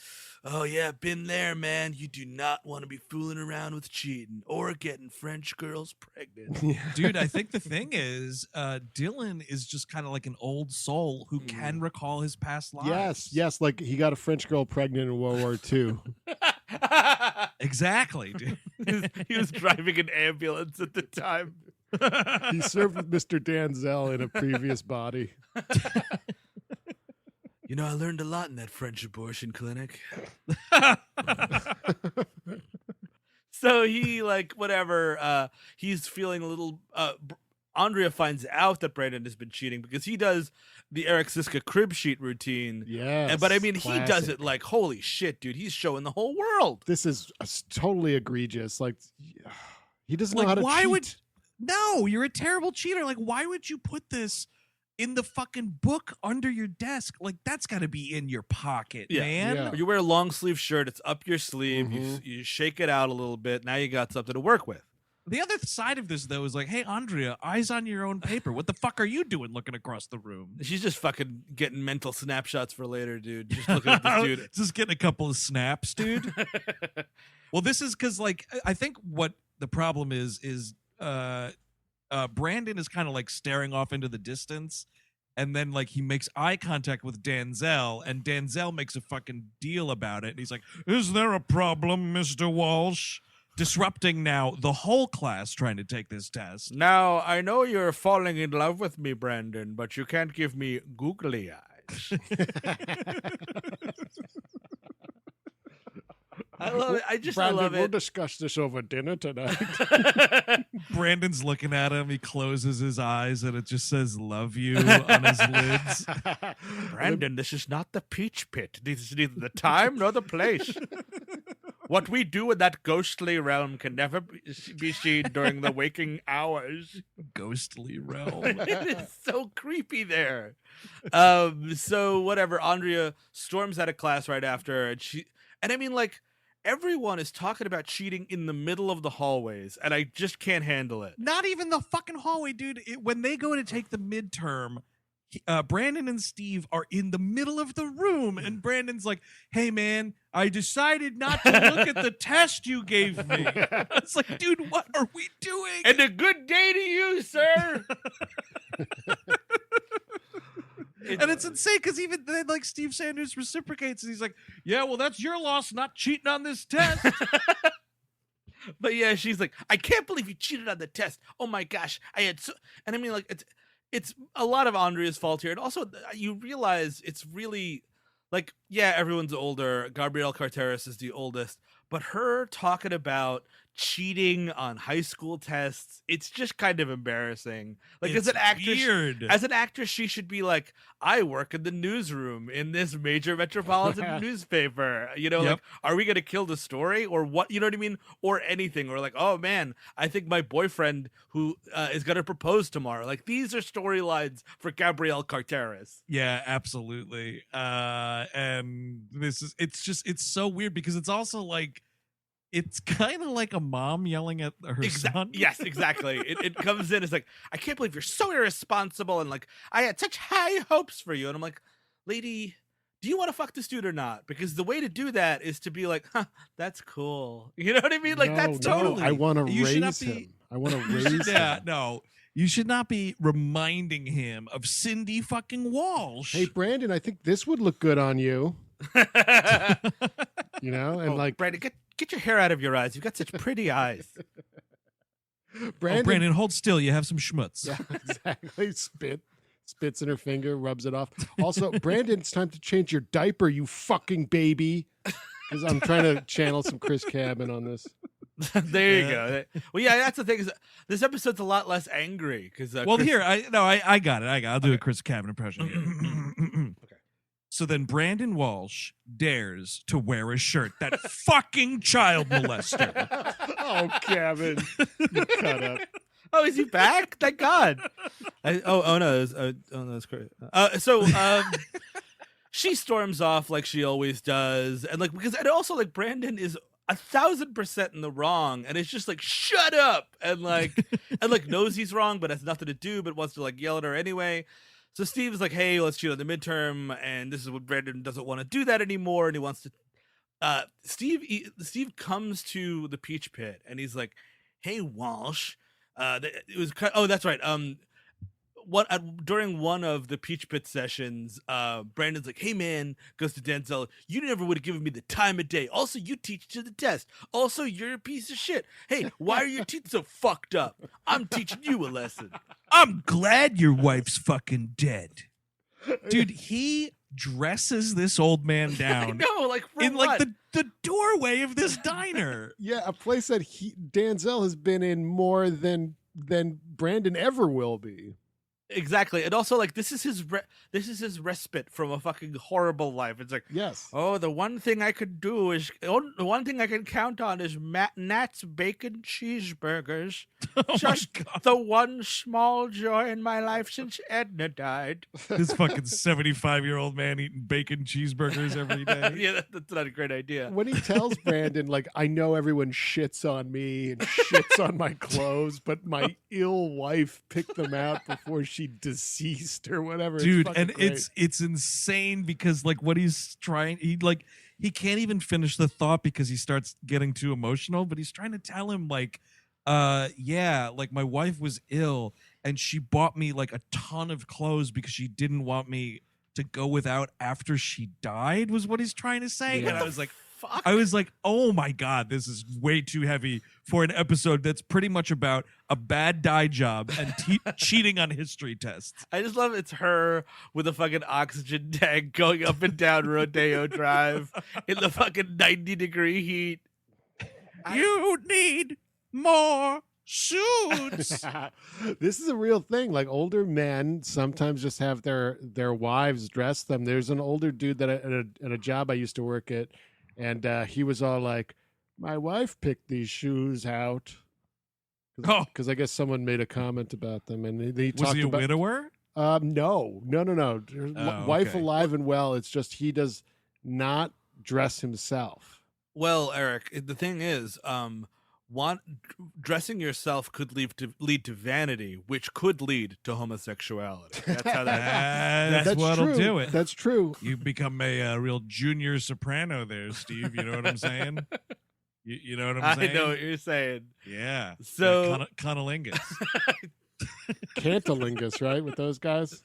oh yeah, been there, man. You do not want to be fooling around with cheating or getting French girls pregnant. Dude, I think the thing is, Dylan is just kind of like an old soul who can recall his past lives. Yes, like he got a French girl pregnant in World War II. Exactly, dude. He was driving an ambulance at the time. He served with Mr. Danzel in a previous body. You know, I learned a lot in that French abortion clinic. So he like whatever. He's feeling a little. Andrea finds out that Brandon has been cheating because he does the Eric Siska crib sheet routine. Yeah, But I mean, he does it like holy shit, dude. He's showing the whole world. This is totally egregious. Like he doesn't know Like, how to why cheat. would? No, you're a terrible cheater. Like, why would you put this in the fucking book under your desk? Like, that's got to be in your pocket, Yeah. man. Yeah. Or you wear a long sleeve shirt. It's up your sleeve. Mhm. You shake it out a little bit. Now you got something to work with. The other side of this, though, is like, hey, Andrea, eyes on your own paper. What the fuck are you doing looking across the room? She's just fucking getting mental snapshots for later, dude. Just looking at this dude. Just getting a couple of snaps, dude. Well, this is because, like, I think what the problem is Brandon is kind of like staring off into the distance, and then like he makes eye contact with Danzel, and Danzel makes a fucking deal about it, and he's like, "Is there a problem, Mr. Walsh?" Disrupting now the whole class trying to take this test. Now, I know you're falling in love with me, Brandon, but you can't give me googly eyes. I love it. I love We'll it. discuss this over dinner tonight. Brandon's looking at him. He closes his eyes, and it just says "love you" on his lids. Brandon, this is not the peach pit. This is neither the time nor the place. What we do in that ghostly realm can never be seen during the waking hours. Ghostly realm. It is so creepy there. So whatever, Andrea storms out of class right after, and I mean, like, everyone is talking about cheating in the middle of the hallways, and I just can't handle it. Not even the fucking hallway, dude. When they go to take the midterm, Brandon and Steve are in the middle of the room, and Brandon's like, "Hey, man, I decided not to look at the test you gave me." It's like, dude, what are we doing? And a good day to you, sir. And it's insane because even then, like, Steve Sanders reciprocates, and he's like, "Yeah, well, that's your loss, not cheating on this test." But yeah, she's like, I can't believe you cheated on the test. Oh my gosh, and I mean, like, it's a lot of Andrea's fault here, and also you realize it's really like, yeah, everyone's older. Gabrielle Carteris is the oldest, but her talking about cheating on high school tests, it's just kind of embarrassing. Like, It's as an actress, weird. as an actress, she should be like, I work in the newsroom in this major metropolitan newspaper. You know, Yep. like, are we gonna kill the story or what? You know what I mean? Or anything? Or like, oh man, I think my boyfriend who is gonna propose tomorrow. Like, these are storylines for Gabrielle Carteris. Yeah, absolutely. And it's so weird because it's also like, it's kind of like a mom yelling at her son. Yes, exactly. It comes in, it's like, I can't believe you're so irresponsible, and like, I had such high hopes for you. And I'm like, lady, do you want to fuck this dude or not? Because the way to do that is to be like, huh, that's cool. You know what I mean? Like, No, that's no, totally. I want to You should not raise be- him. I want to raise Yeah, him. no. You should not be reminding him of Cindy fucking Walsh. Hey, Brandon, I think this would look good on you. You know, and Oh, like Brandon, get your hair out of your eyes. You've got such pretty eyes. Brandon, Brandon, hold still. You have some schmutz. yeah, exactly. Spits in her finger, rubs it off. Also, Brandon, it's time to change your diaper, you fucking baby. Because I'm trying to channel some Chris Cabin on this. There you go. Well, yeah, that's the thing. Is this episode's a lot less angry because Well, here, I got it. I'll do a Chris Cabin impression here. Okay. So then Brandon Walsh dares to wear a shirt that fucking child molester. Oh, Cabin, you cut up. Oh, is he back? Thank God. Oh no, that's crazy. She storms off like she always does, and like because and also like Brandon is 1,000% in the wrong, and it's just like shut up, and like knows he's wrong, but has nothing to do, but wants to like yell at her anyway. So Steve is like, hey, let's cheat on the midterm, and this is what Brandon doesn't want to do that anymore, and he wants to. Steve comes to the Peach Pit, and he's like, hey Walsh, it was that's right. During one of the Peach Pit sessions, Brandon's like, hey man, goes to Denzel, you never would have given me the time of day. Also, you teach to the test. Also, you're a piece of shit. Hey, why are your teeth so fucked up? I'm teaching you a lesson. I'm glad your wife's fucking dead. Dude, he dresses this old man down I know, like in what? like the doorway of this diner. Yeah, a place that Denzel has been in more than Brandon ever will be. Exactly, and also like this is his respite from a fucking horrible life. It's like, Yes. oh, the one thing I could do is the one thing I can count on is Nat's bacon cheeseburgers. Oh Just my God. the one small joy in my life since Edna died. This fucking 75-year-old man eating bacon cheeseburgers every day. Yeah, that's not a great idea. When he tells Brandon, like, I know everyone shits on me and shits on my clothes, but my ill wife picked them out before she deceased or whatever. Dude, it's and great. it's insane because like what he's trying, he can't even finish the thought because he starts getting too emotional, but he's trying to tell him like yeah, like my wife was ill and she bought me like a ton of clothes because she didn't want me to go without after she died, was what he's trying to say. Yeah. And I was like, oh my God, this is way too heavy for an episode that's pretty much about a bad dye job and cheating on history tests. I just love it's her with a fucking oxygen tank going up and down Rodeo Drive in the fucking 90-degree heat. You need more suits. This is a real thing. Like older men sometimes just have their wives dress them. There's an older dude that at a job I used to work at, and he was all like, my wife picked these shoes out. Because I guess someone made a comment about them, and he Was talked he a about widower? no. Wife okay. alive and well. It's just he does not dress himself. Well, Eric, the thing is, dressing yourself could lead to vanity, which could lead to homosexuality. That's how that. That's what'll true. do it. That's true. You become a real junior soprano there, Steve. You know what I'm saying? You know what I'm saying? I know what you're saying. Yeah. So- Conolingus. Cantalingus, right? With those guys.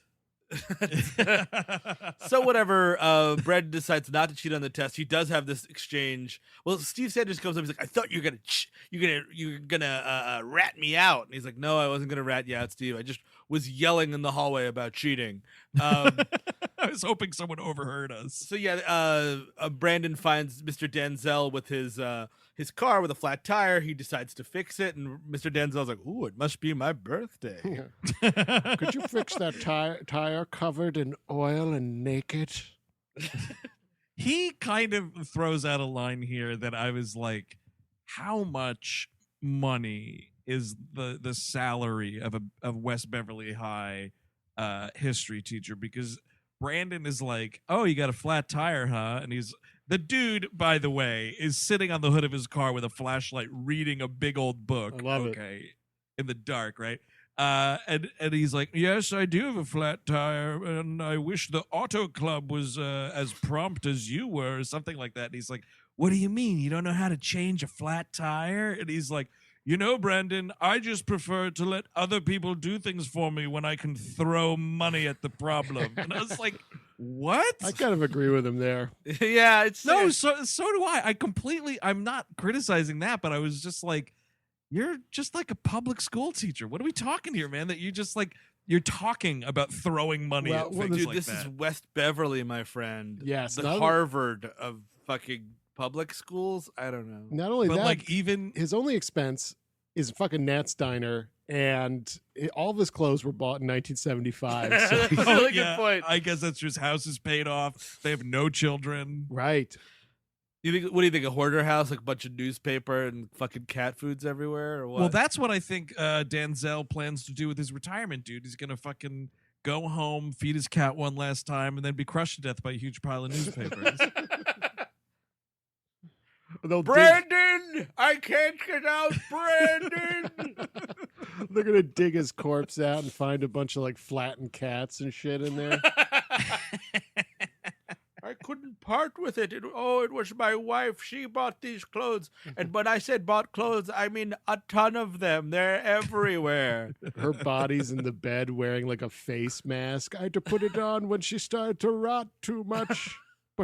So whatever, Brad decides not to cheat on the test. He does have this exchange. Well, Steve Sanders comes up. He's like, "I thought you were gonna rat me out." And he's like, "No, I wasn't gonna rat you out, Steve. I just was yelling in the hallway about cheating." I was hoping someone overheard us. So yeah, Brandon finds Mr. Denzel with his car with a flat tire. He decides to fix it, and Mr. Denzel's like, "Ooh, it must be my birthday." Could you fix that tire covered in oil and naked? He kind of throws out a line here that I was like, how much money is the salary of a West Beverly High history teacher? Because Brandon is like, oh, you got a flat tire, huh? And the dude, by the way, is sitting on the hood of his car with a flashlight reading a big old book. I love it. In the dark, right? And he's like, yes, I do have a flat tire, and I wish the auto club was as prompt as you were, or something like that. And he's like, what do you mean? You don't know how to change a flat tire? And he's like, you know, Brandon, I just prefer to let other people do things for me when I can throw money at the problem. And I was like, what? I kind of agree with him there. Yeah, it's No, so do I. I'm not criticizing that, but I was just like, you're just like a public school teacher. What are we talking here, man? That you just like, you're talking about throwing money at things dude, like this that. is West Beverly, my friend. Yes, the not only- Harvard of fucking public schools. I don't know. Not only But that, like even his only expense is fucking Nat's Diner, and all of his clothes were bought in 1975. So That's a really good yeah, point. I guess that's just house is paid off. They have no children. right. You think? What do you think? A hoarder house, like a bunch of newspaper and fucking cat foods everywhere, or what? Well, that's what I think Denzel plans to do with his retirement, dude. He's gonna fucking go home, feed his cat one last time, and then be crushed to death by a huge pile of newspapers. Brandon, I can't get out, Brandon. They're gonna dig his corpse out and find a bunch of like flattened cats and shit in there. I couldn't part with it. It was my wife. She bought these clothes. And when I said bought clothes, I mean a ton of them. They're everywhere. Her body's in the bed wearing like a face mask. I had to put it on when she started to rot too much.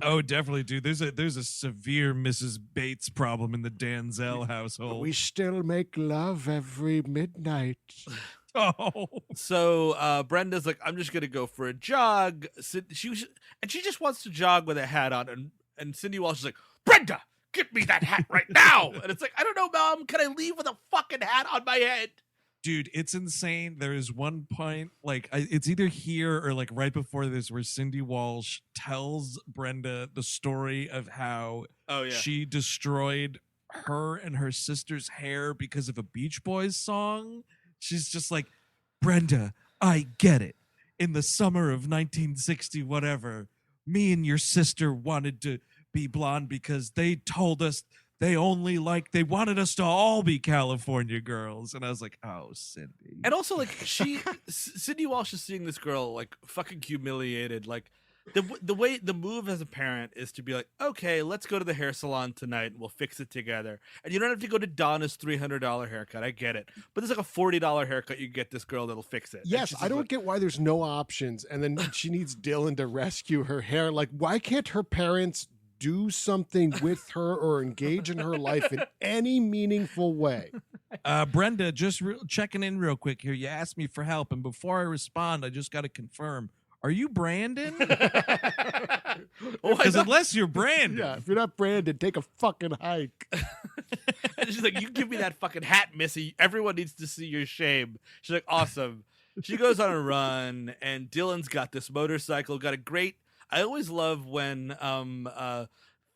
Oh, definitely, dude. There's a severe Mrs. Bates problem in the Denzel household. We still make love every midnight. Oh, So Brenda's like, I'm just gonna go for a jog. She just wants to jog with a hat on, and Cindy Walsh is like, Brenda, give me that hat right now. And it's like, I don't know, Mom. Can I leave with a fucking hat on my head? dude, it's insane. There is one point, like it's either here or like right before this, where Cindy Walsh tells Brenda the story of how she destroyed her and her sister's hair because of a Beach Boys song. She's just like, Brenda, I get it. In the summer of 1960, whatever, me and your sister wanted to be blonde because they told us they wanted us to all be California girls. And I was like, oh, Cindy. And also, like, Cindy Walsh is seeing this girl, like, fucking humiliated. Like, the way the move as a parent is to be like, okay, let's go to the hair salon tonight and we'll fix it together. And you don't have to go to Donna's $300 haircut. I get it. But there's like a $40 haircut you get this girl that'll fix it. Yes, I don't get why there's no options. And then she needs Dylan to rescue her hair. Like, why can't her parents do something with her or engage in her life in any meaningful way? Brenda, just checking in real quick here. You asked me for help. And before I respond, I just got to confirm. Are you Brandon? Because unless you're Brandon. Yeah, if you're not Brandon, take a fucking hike. And she's like, you give me that fucking hat, Missy. Everyone needs to see your shame. She's like, awesome. She goes on a run, and Dylan's got this motorcycle. Got a great... I always love when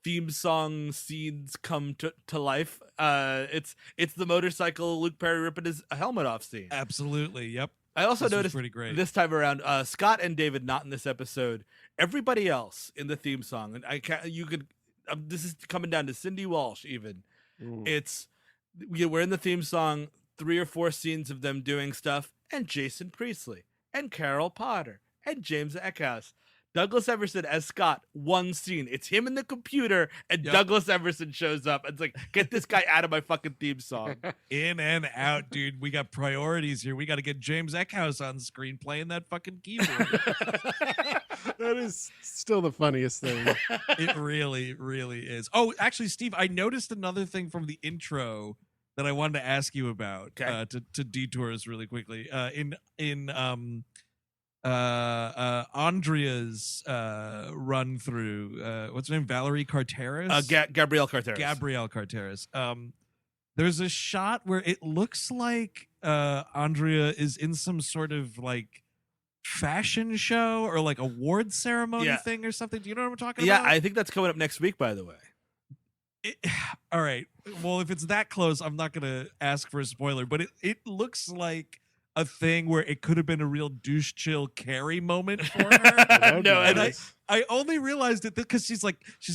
theme song scenes come to life. It's the motorcycle Luke Perry ripping his helmet off scene. Absolutely, yep. I also noticed pretty great. this time around, Scott and David not in this episode. Everybody else in the theme song, and I can't. You could. This is coming down to Cindy Walsh. Even we're in the theme song. 3 or 4 scenes of them doing stuff, and Jason Priestley, and Carol Potter, and James Eckhouse. Douglas Everson as Scott, 1 scene. It's him in the computer, and Douglas Everson shows up. It's like, get this guy out of my fucking theme song. In and out, dude. We got priorities here. We got to get James Eckhouse on screen playing that fucking keyboard. That is still the funniest thing. It really, really is. Oh, actually, Steve, I noticed another thing from the intro that I wanted to ask you about. To detour us really quickly. Andrea's run through what's her name, Valerie Carteris, Gabrielle Carteris. Gabrielle Carteris. There's a shot where it looks like Andrea is in some sort of like fashion show or like award ceremony thing or something. Do you know what I'm talking about? Yeah, I think that's coming up next week, by the way. All right. Well, if it's that close, I'm not gonna ask for a spoiler, but it looks like a thing where it could have been a real douche chill Carrie moment for her. No, and I only realized it because she's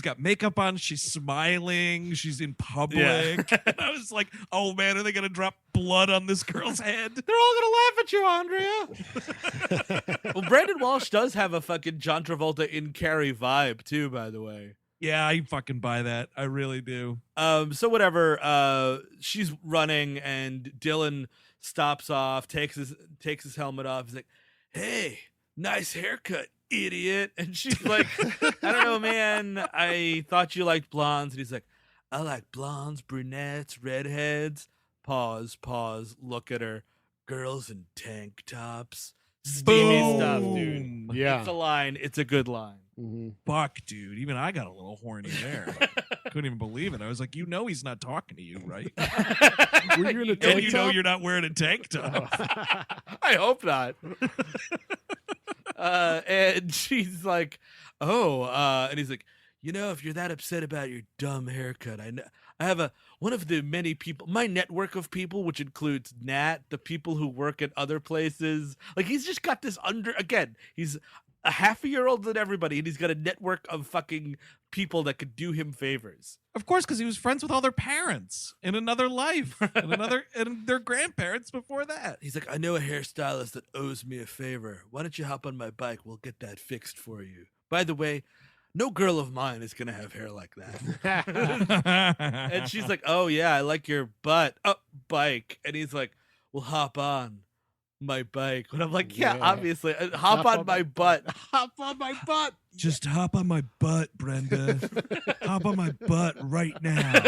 got makeup on, she's smiling, she's in public. Yeah. And I was like, oh man, are they gonna drop blood on this girl's head? They're all gonna laugh at you, Andrea. Well, Brandon Walsh does have a fucking John Travolta in Carrie vibe too, by the way. Yeah, I fucking buy that. I really do. So whatever. She's running, and Dylan stops off, takes his helmet off. He's like, "Hey, nice haircut, idiot." And she's like, "I don't know, man. I thought you liked blondes." And he's like, "I like blondes, brunettes, redheads." Pause. Look at her. Girls in tank tops. Steamy stuff, dude. Yeah, it's a line. It's a good line. Mm-hmm. Fuck, dude. Even I got a little horny there. Couldn't even believe it. I was like, he's not talking to you, right? Were you in a tank and top? you're not wearing a tank top. I hope not. And she's like, and he's like, if you're that upset about your dumb haircut, I have one of the many people, my network of people, which includes Nat, the people who work at other places. Like, he's just got this he's a half a year older than everybody, and he's got a network of fucking people that could do him favors. Of course, because he was friends with all their parents in another life, and their grandparents before that. He's like, I know a hairstylist that owes me a favor. Why don't you hop on my bike? We'll get that fixed for you. By the way, no girl of mine is going to have hair like that. And she's like, oh, yeah, I like your bike. And he's like, well, hop on my bike. And I'm like, yeah. Obviously. Hop on my butt. Hop on my butt. Just hop on my butt, Brenda. Hop on my butt right now.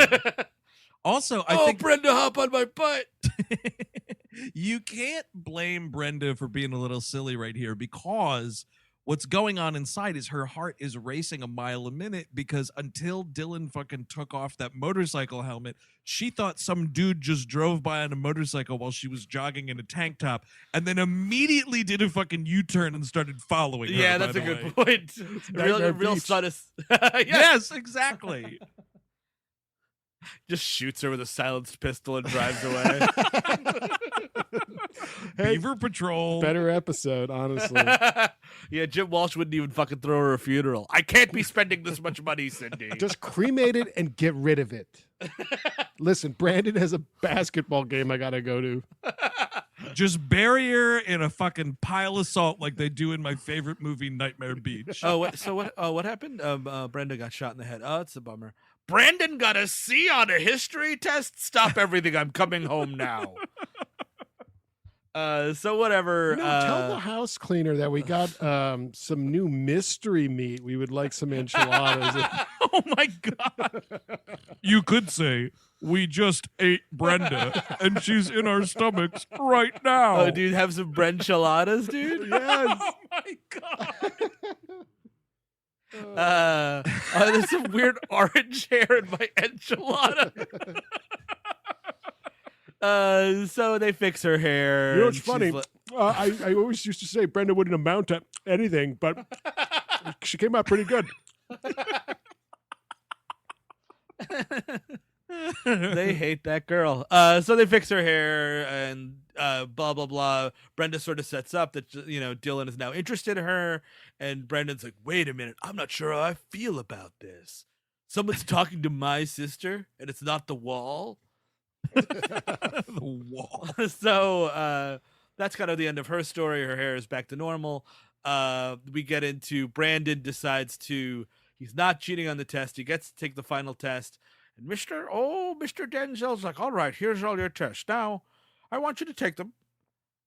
Also, I think Brenda, hop on my butt. You can't blame Brenda for being a little silly right here, because what's going on inside is her heart is racing a mile a minute, because until Dylan fucking took off that motorcycle helmet, she thought some dude just drove by on a motorcycle while she was jogging in a tank top, and then immediately did a fucking U-turn and started following her. Yeah, that's a good point. Real sudden. Yes, exactly. Just shoots her with a silenced pistol and drives away. Beaver Patrol. Better episode, honestly. Yeah, Jim Walsh wouldn't even fucking throw her a funeral. I can't be spending this much money, Cindy. Just cremate it and get rid of it. Listen, Brandon has a basketball game I gotta go to. Just bury her in a fucking pile of salt like they do in my favorite movie, Nightmare Beach. What happened? Brenda got shot in the head. Oh, it's a bummer. Brandon got a C on a history test? Stop everything. I'm coming home now. So whatever. Tell the house cleaner that we got some new mystery meat. We would like some enchiladas. Oh my God. You could say, we just ate Brenda and she's in our stomachs right now. Oh, dude, have some Brenchiladas, dude? Yes. Oh my God. There's some weird orange hair in my enchilada. So they fix her hair. You know what's funny? I always used to say Brenda wouldn't amount to anything, but she came out pretty good. They hate that girl. So they fix her hair and blah blah blah. Brenda sort of sets up that Dylan is now interested in her, and Brendan's like, wait a minute, I'm not sure how I feel about this. Someone's talking to my sister, and it's not the wall. The wall. So that's kind of the end of her story. Her hair is back to normal. We get into Brandon decides he's not cheating on the test. He gets to take the final test. And Mr. Denzel's like, all right, here's all your tests. Now, I want you to take them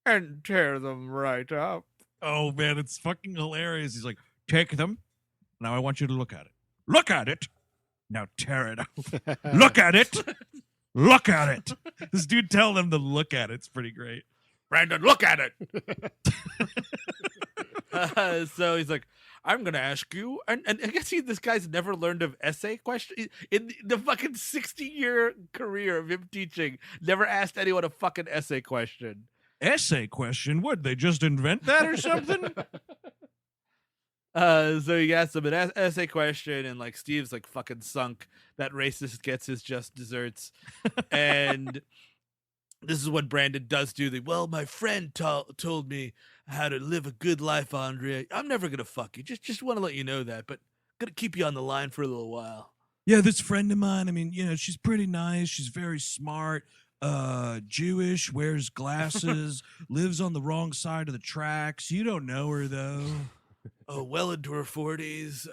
and tear them right up. Oh, man, it's fucking hilarious. He's like, take them. Now I want you to look at it. Look at it. Now tear it up. Look at it. Look at it. This dude telling them to look at it. It's pretty great. Brandon, look at it. So he's like, I'm going to ask you. And I guess this guy's never learned of essay question. In the fucking 60-year career of him teaching, never asked anyone a fucking essay question. Essay question? What, they just invent that or something? So he asks him an essay question, and like Steve's like fucking sunk. That racist gets his just desserts. And this is when Brandon does do my friend told me how to live a good life, Andrea. I'm never gonna fuck you. Just want to let you know that, but gonna keep you on the line for a little while. Yeah, this friend of mine, I mean, she's pretty nice. She's very smart. Jewish, wears glasses, lives on the wrong side of the tracks. You don't know her though. Oh, well into her 40s.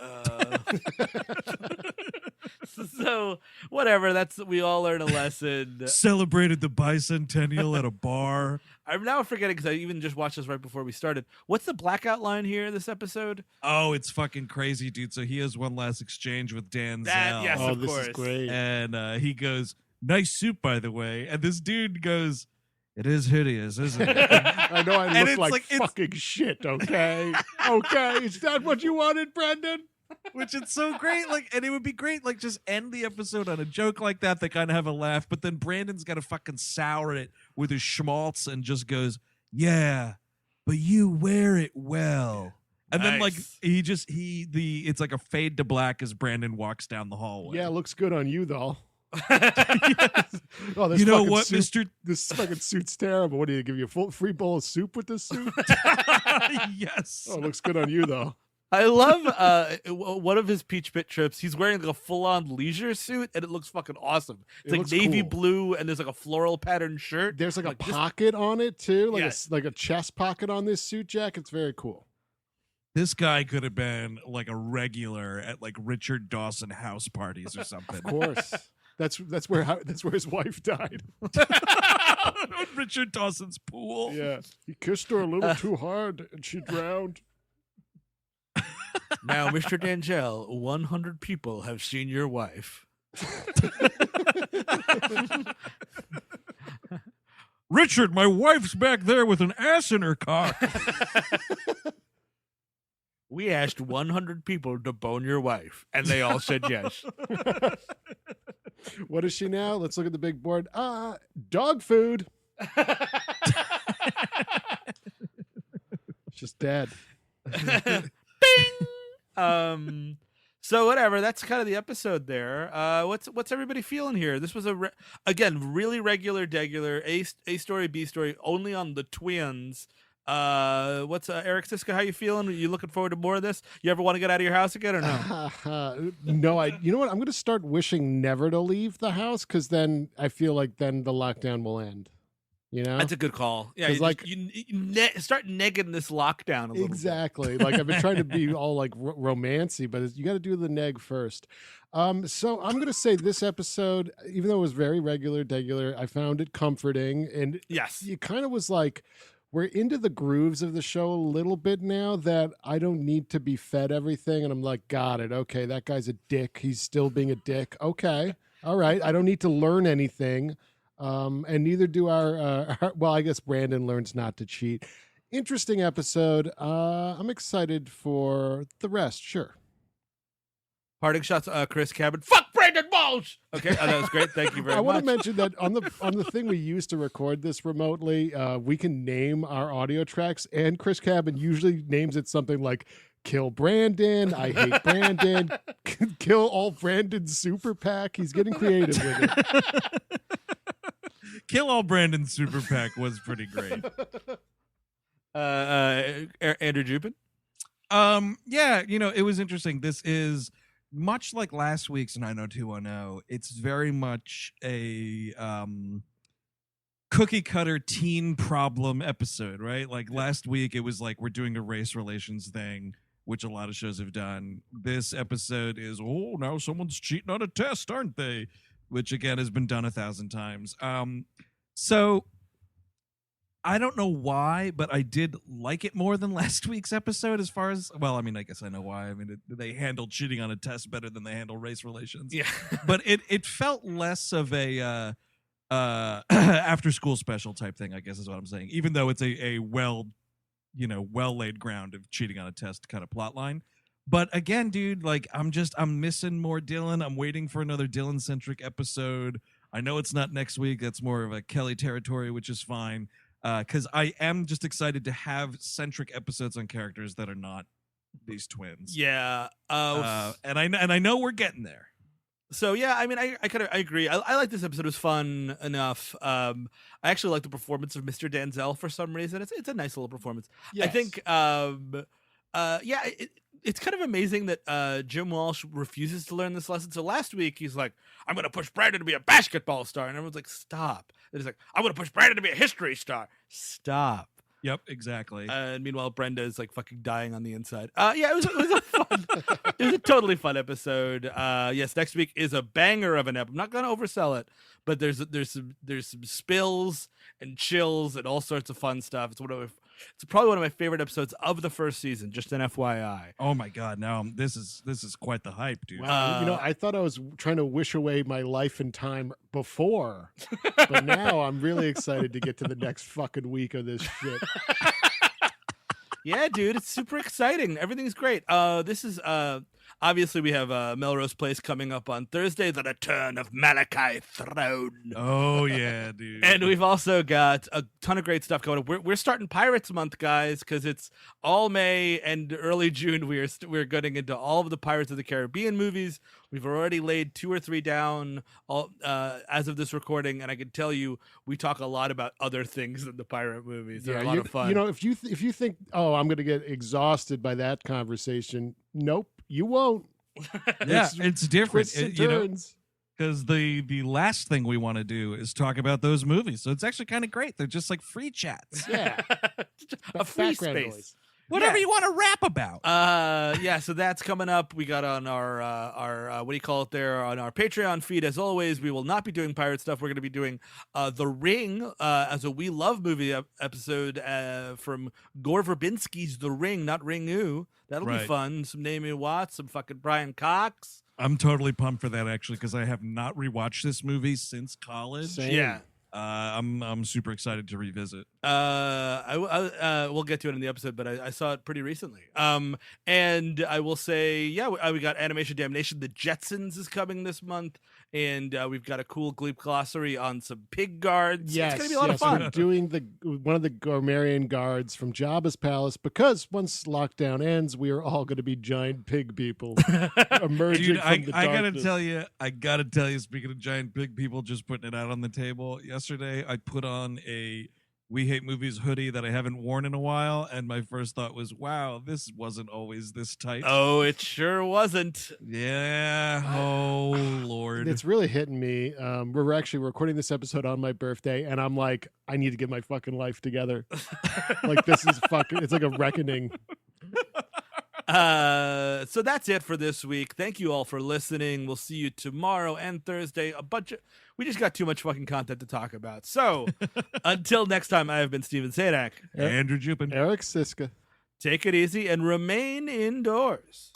So whatever. We all learn a lesson. Celebrated the bicentennial at a bar. I'm now forgetting because I even just watched this right before we started. What's the blackout line here in this episode? Oh, it's fucking crazy, dude. So he has one last exchange with Denzel. Yes, of this course. is great. And he goes, nice soup, by the way. And this dude goes, it is hideous, isn't it? I know I And look it's like fucking shit, okay? Okay, is that what you wanted, Brendan? Which is so great. And it would be great, just end the episode on a joke like that. They kind of have a laugh, but then Brandon's got to fucking sour it with his schmaltz and just goes, yeah, but you wear it well. And then like Nice. it's like a fade to black as Brandon walks down the hallway. Yeah, looks good on you though. Yes. Oh, this You know fucking what, suit, Mister? This fucking suit's terrible. What do you give you a full free bowl of soup with this suit? Yes. Oh, looks good on you though. I love one of his Peach Pit trips. He's wearing like a full-on leisure suit, and it looks fucking awesome. It's It like looks navy cool. blue, and there's like a floral pattern shirt. There's like a this- pocket on it too, like Yeah. like a chest pocket on this suit jacket. It's very cool. This guy could have been like a regular at like Richard Dawson house parties or something. Of course, that's where his wife died. Richard Dawson's pool. Yeah, he kissed her a little too hard, and she drowned. Now, Mr. D'Angel, 100 people have seen your wife. Richard, my wife's back there with an ass in her cock. We asked 100 people to bone your wife, and they all said yes. What is she now? Let's look at the big board. Dog food. Just dead. So whatever, that's kind of the episode there. What's everybody feeling here? This was again really regular degular A story, B story, only on the twins. What's Eric Siska, how you feeling? You looking forward to more of this? You ever want to get out of your house again or no? No, you know what? I'm going to start wishing never to leave the house, because then I feel like then the lockdown will end. You know, That's a good call. Yeah, 'Cause, like- you start negging this lockdown a little exactly. Like I've been trying to be all like romancy, but you got to do the neg first. So I'm going to say this episode, even though it was very degular, I found it comforting, and bit. Yes. it kind of was like, we're into the grooves of the show a little bit now, that I don't need to be fed everything. And I'm like, got it. Okay, that guy's a dick. He's still being a dick. Okay. All right. I don't need to learn anything. And neither do our well, I guess Brandon learns not to cheat. Interesting episode. I'm excited for the rest. Sure. Parting shots, Chris Cabin. Fuck Brandon Walsh. Okay, that was great. Thank you very I want much. to mention that on the thing we used to record this remotely, we can name our audio tracks, and Chris Cabin usually names it something like "Kill Brandon," "I hate Brandon," "Kill all Brandon's super PAC." He's getting creative with it. Kill All Brandon Super PAC was pretty great. Andrew Jupin. Yeah, it was interesting. This is much like last week's 90210. It's very much a cookie cutter teen problem episode, right? Like last week, it was like we're doing a race relations thing, which a lot of shows have done. This episode is, now someone's cheating on a test, aren't they? Which again has been done 1,000 times. So I don't know why, but I did like it more than last week's episode. As far as, well, I mean, I guess I know why. I mean, they handled cheating on a test better than they handle race relations. Yeah. But it felt less of a after school special type thing, I guess is what I'm saying. Even though it's a well laid ground of cheating on a test kind of plot line. But again, dude, like I'm missing more Dylan. I'm waiting for another Dylan centric episode. I know it's not next week. That's more of a Kelly territory, which is fine. Because I am just excited to have centric episodes on characters that are not these twins. Yeah. And I know we're getting there. So yeah, I mean, I agree. I like this episode. It was fun enough. I actually like the performance of Mr. Denzel for some reason. It's a nice little performance. Yes. I think. It's kind of amazing that Jim Walsh refuses to learn this lesson. So last week he's like, "I'm going to push Brandon to be a basketball star," and everyone's like, "Stop!" And he's like, "I'm going to push Brandon to be a history star." Stop. Yep, exactly. And meanwhile, Brenda is like fucking dying on the inside. Yeah, it was a fun, it was a totally fun episode. Yes, next week is a banger of an episode. I'm not gonna oversell it, but there's some spills and chills and all sorts of fun stuff. It's probably one of my favorite episodes of the first season. Just an FYI. Oh my God! Now this is quite the hype, dude. Wow. I thought I was trying to wish away my life and time before, but now I'm really excited to get to the next fucking week of this shit. Yeah, dude, it's super exciting. Everything's great. This is obviously we have Melrose Place coming up on Thursday, The Return of Malachi Throne. Oh yeah, dude. And we've also got a ton of great stuff going on. We're starting Pirates Month, guys, because it's all May and early June. We're getting into all of the Pirates of the Caribbean movies. We've already laid 2 or 3 down as of this recording, and I can tell you we talk a lot about other things than the pirate movies. They're a lot of fun. You know, if you think, oh, I'm going to get exhausted by that conversation, nope, you won't. Yeah, it's different. Twists and turns. Because the last thing we want to do is talk about those movies. So it's actually kind of great. They're just like free chats. Yeah. A free Background space. noise. Whatever Yeah. you want to rap about. Yeah, so that's coming up. We got on our what do you call it there, on our Patreon feed. As always, we will not be doing pirate stuff. We're going to be doing The Ring as a We Love movie episode from Gore Verbinski's The Ring, not Ringu. That'll be Right. fun. Some Naomi Watts, some fucking Brian Cox. I'm totally pumped for that actually because I have not rewatched this movie since college. Same. Yeah. I'm super excited to revisit. We'll get to it in the episode, but I saw it pretty recently. And I will say, yeah, we got Animation Damnation. The Jetsons is coming this month, and we've got a cool Gleep glossary on some pig guards. Yes, it's gonna be a lot of yes, fun. we're doing one of the Gormarian guards from Jabba's palace because once lockdown ends, we are all going to be giant pig people emerging Dude, from the I gotta darkness. tell you, speaking of giant big people, just putting it out on the table. Yesterday, I put on a We Hate Movies hoodie that I haven't worn in a while, and my first thought was, wow, this wasn't always this tight. Oh, it sure wasn't. Yeah. Oh, Lord. It's really hitting me. We're actually recording this episode on my birthday, and I'm like, I need to get my fucking life together. Like, this is fucking, it's like a reckoning. So that's it for this week. Thank you all for listening. We'll see you tomorrow and Thursday. We just got too much fucking content to talk about. So until next time, I have been Steven Sadak. Andrew Jupin. Eric Siska. Take it easy and remain indoors.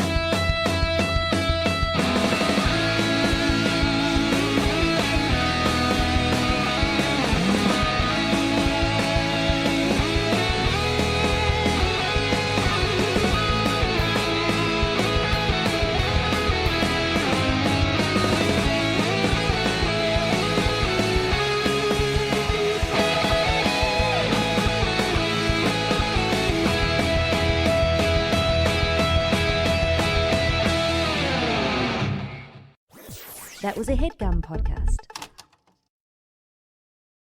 That was a headgum podcast.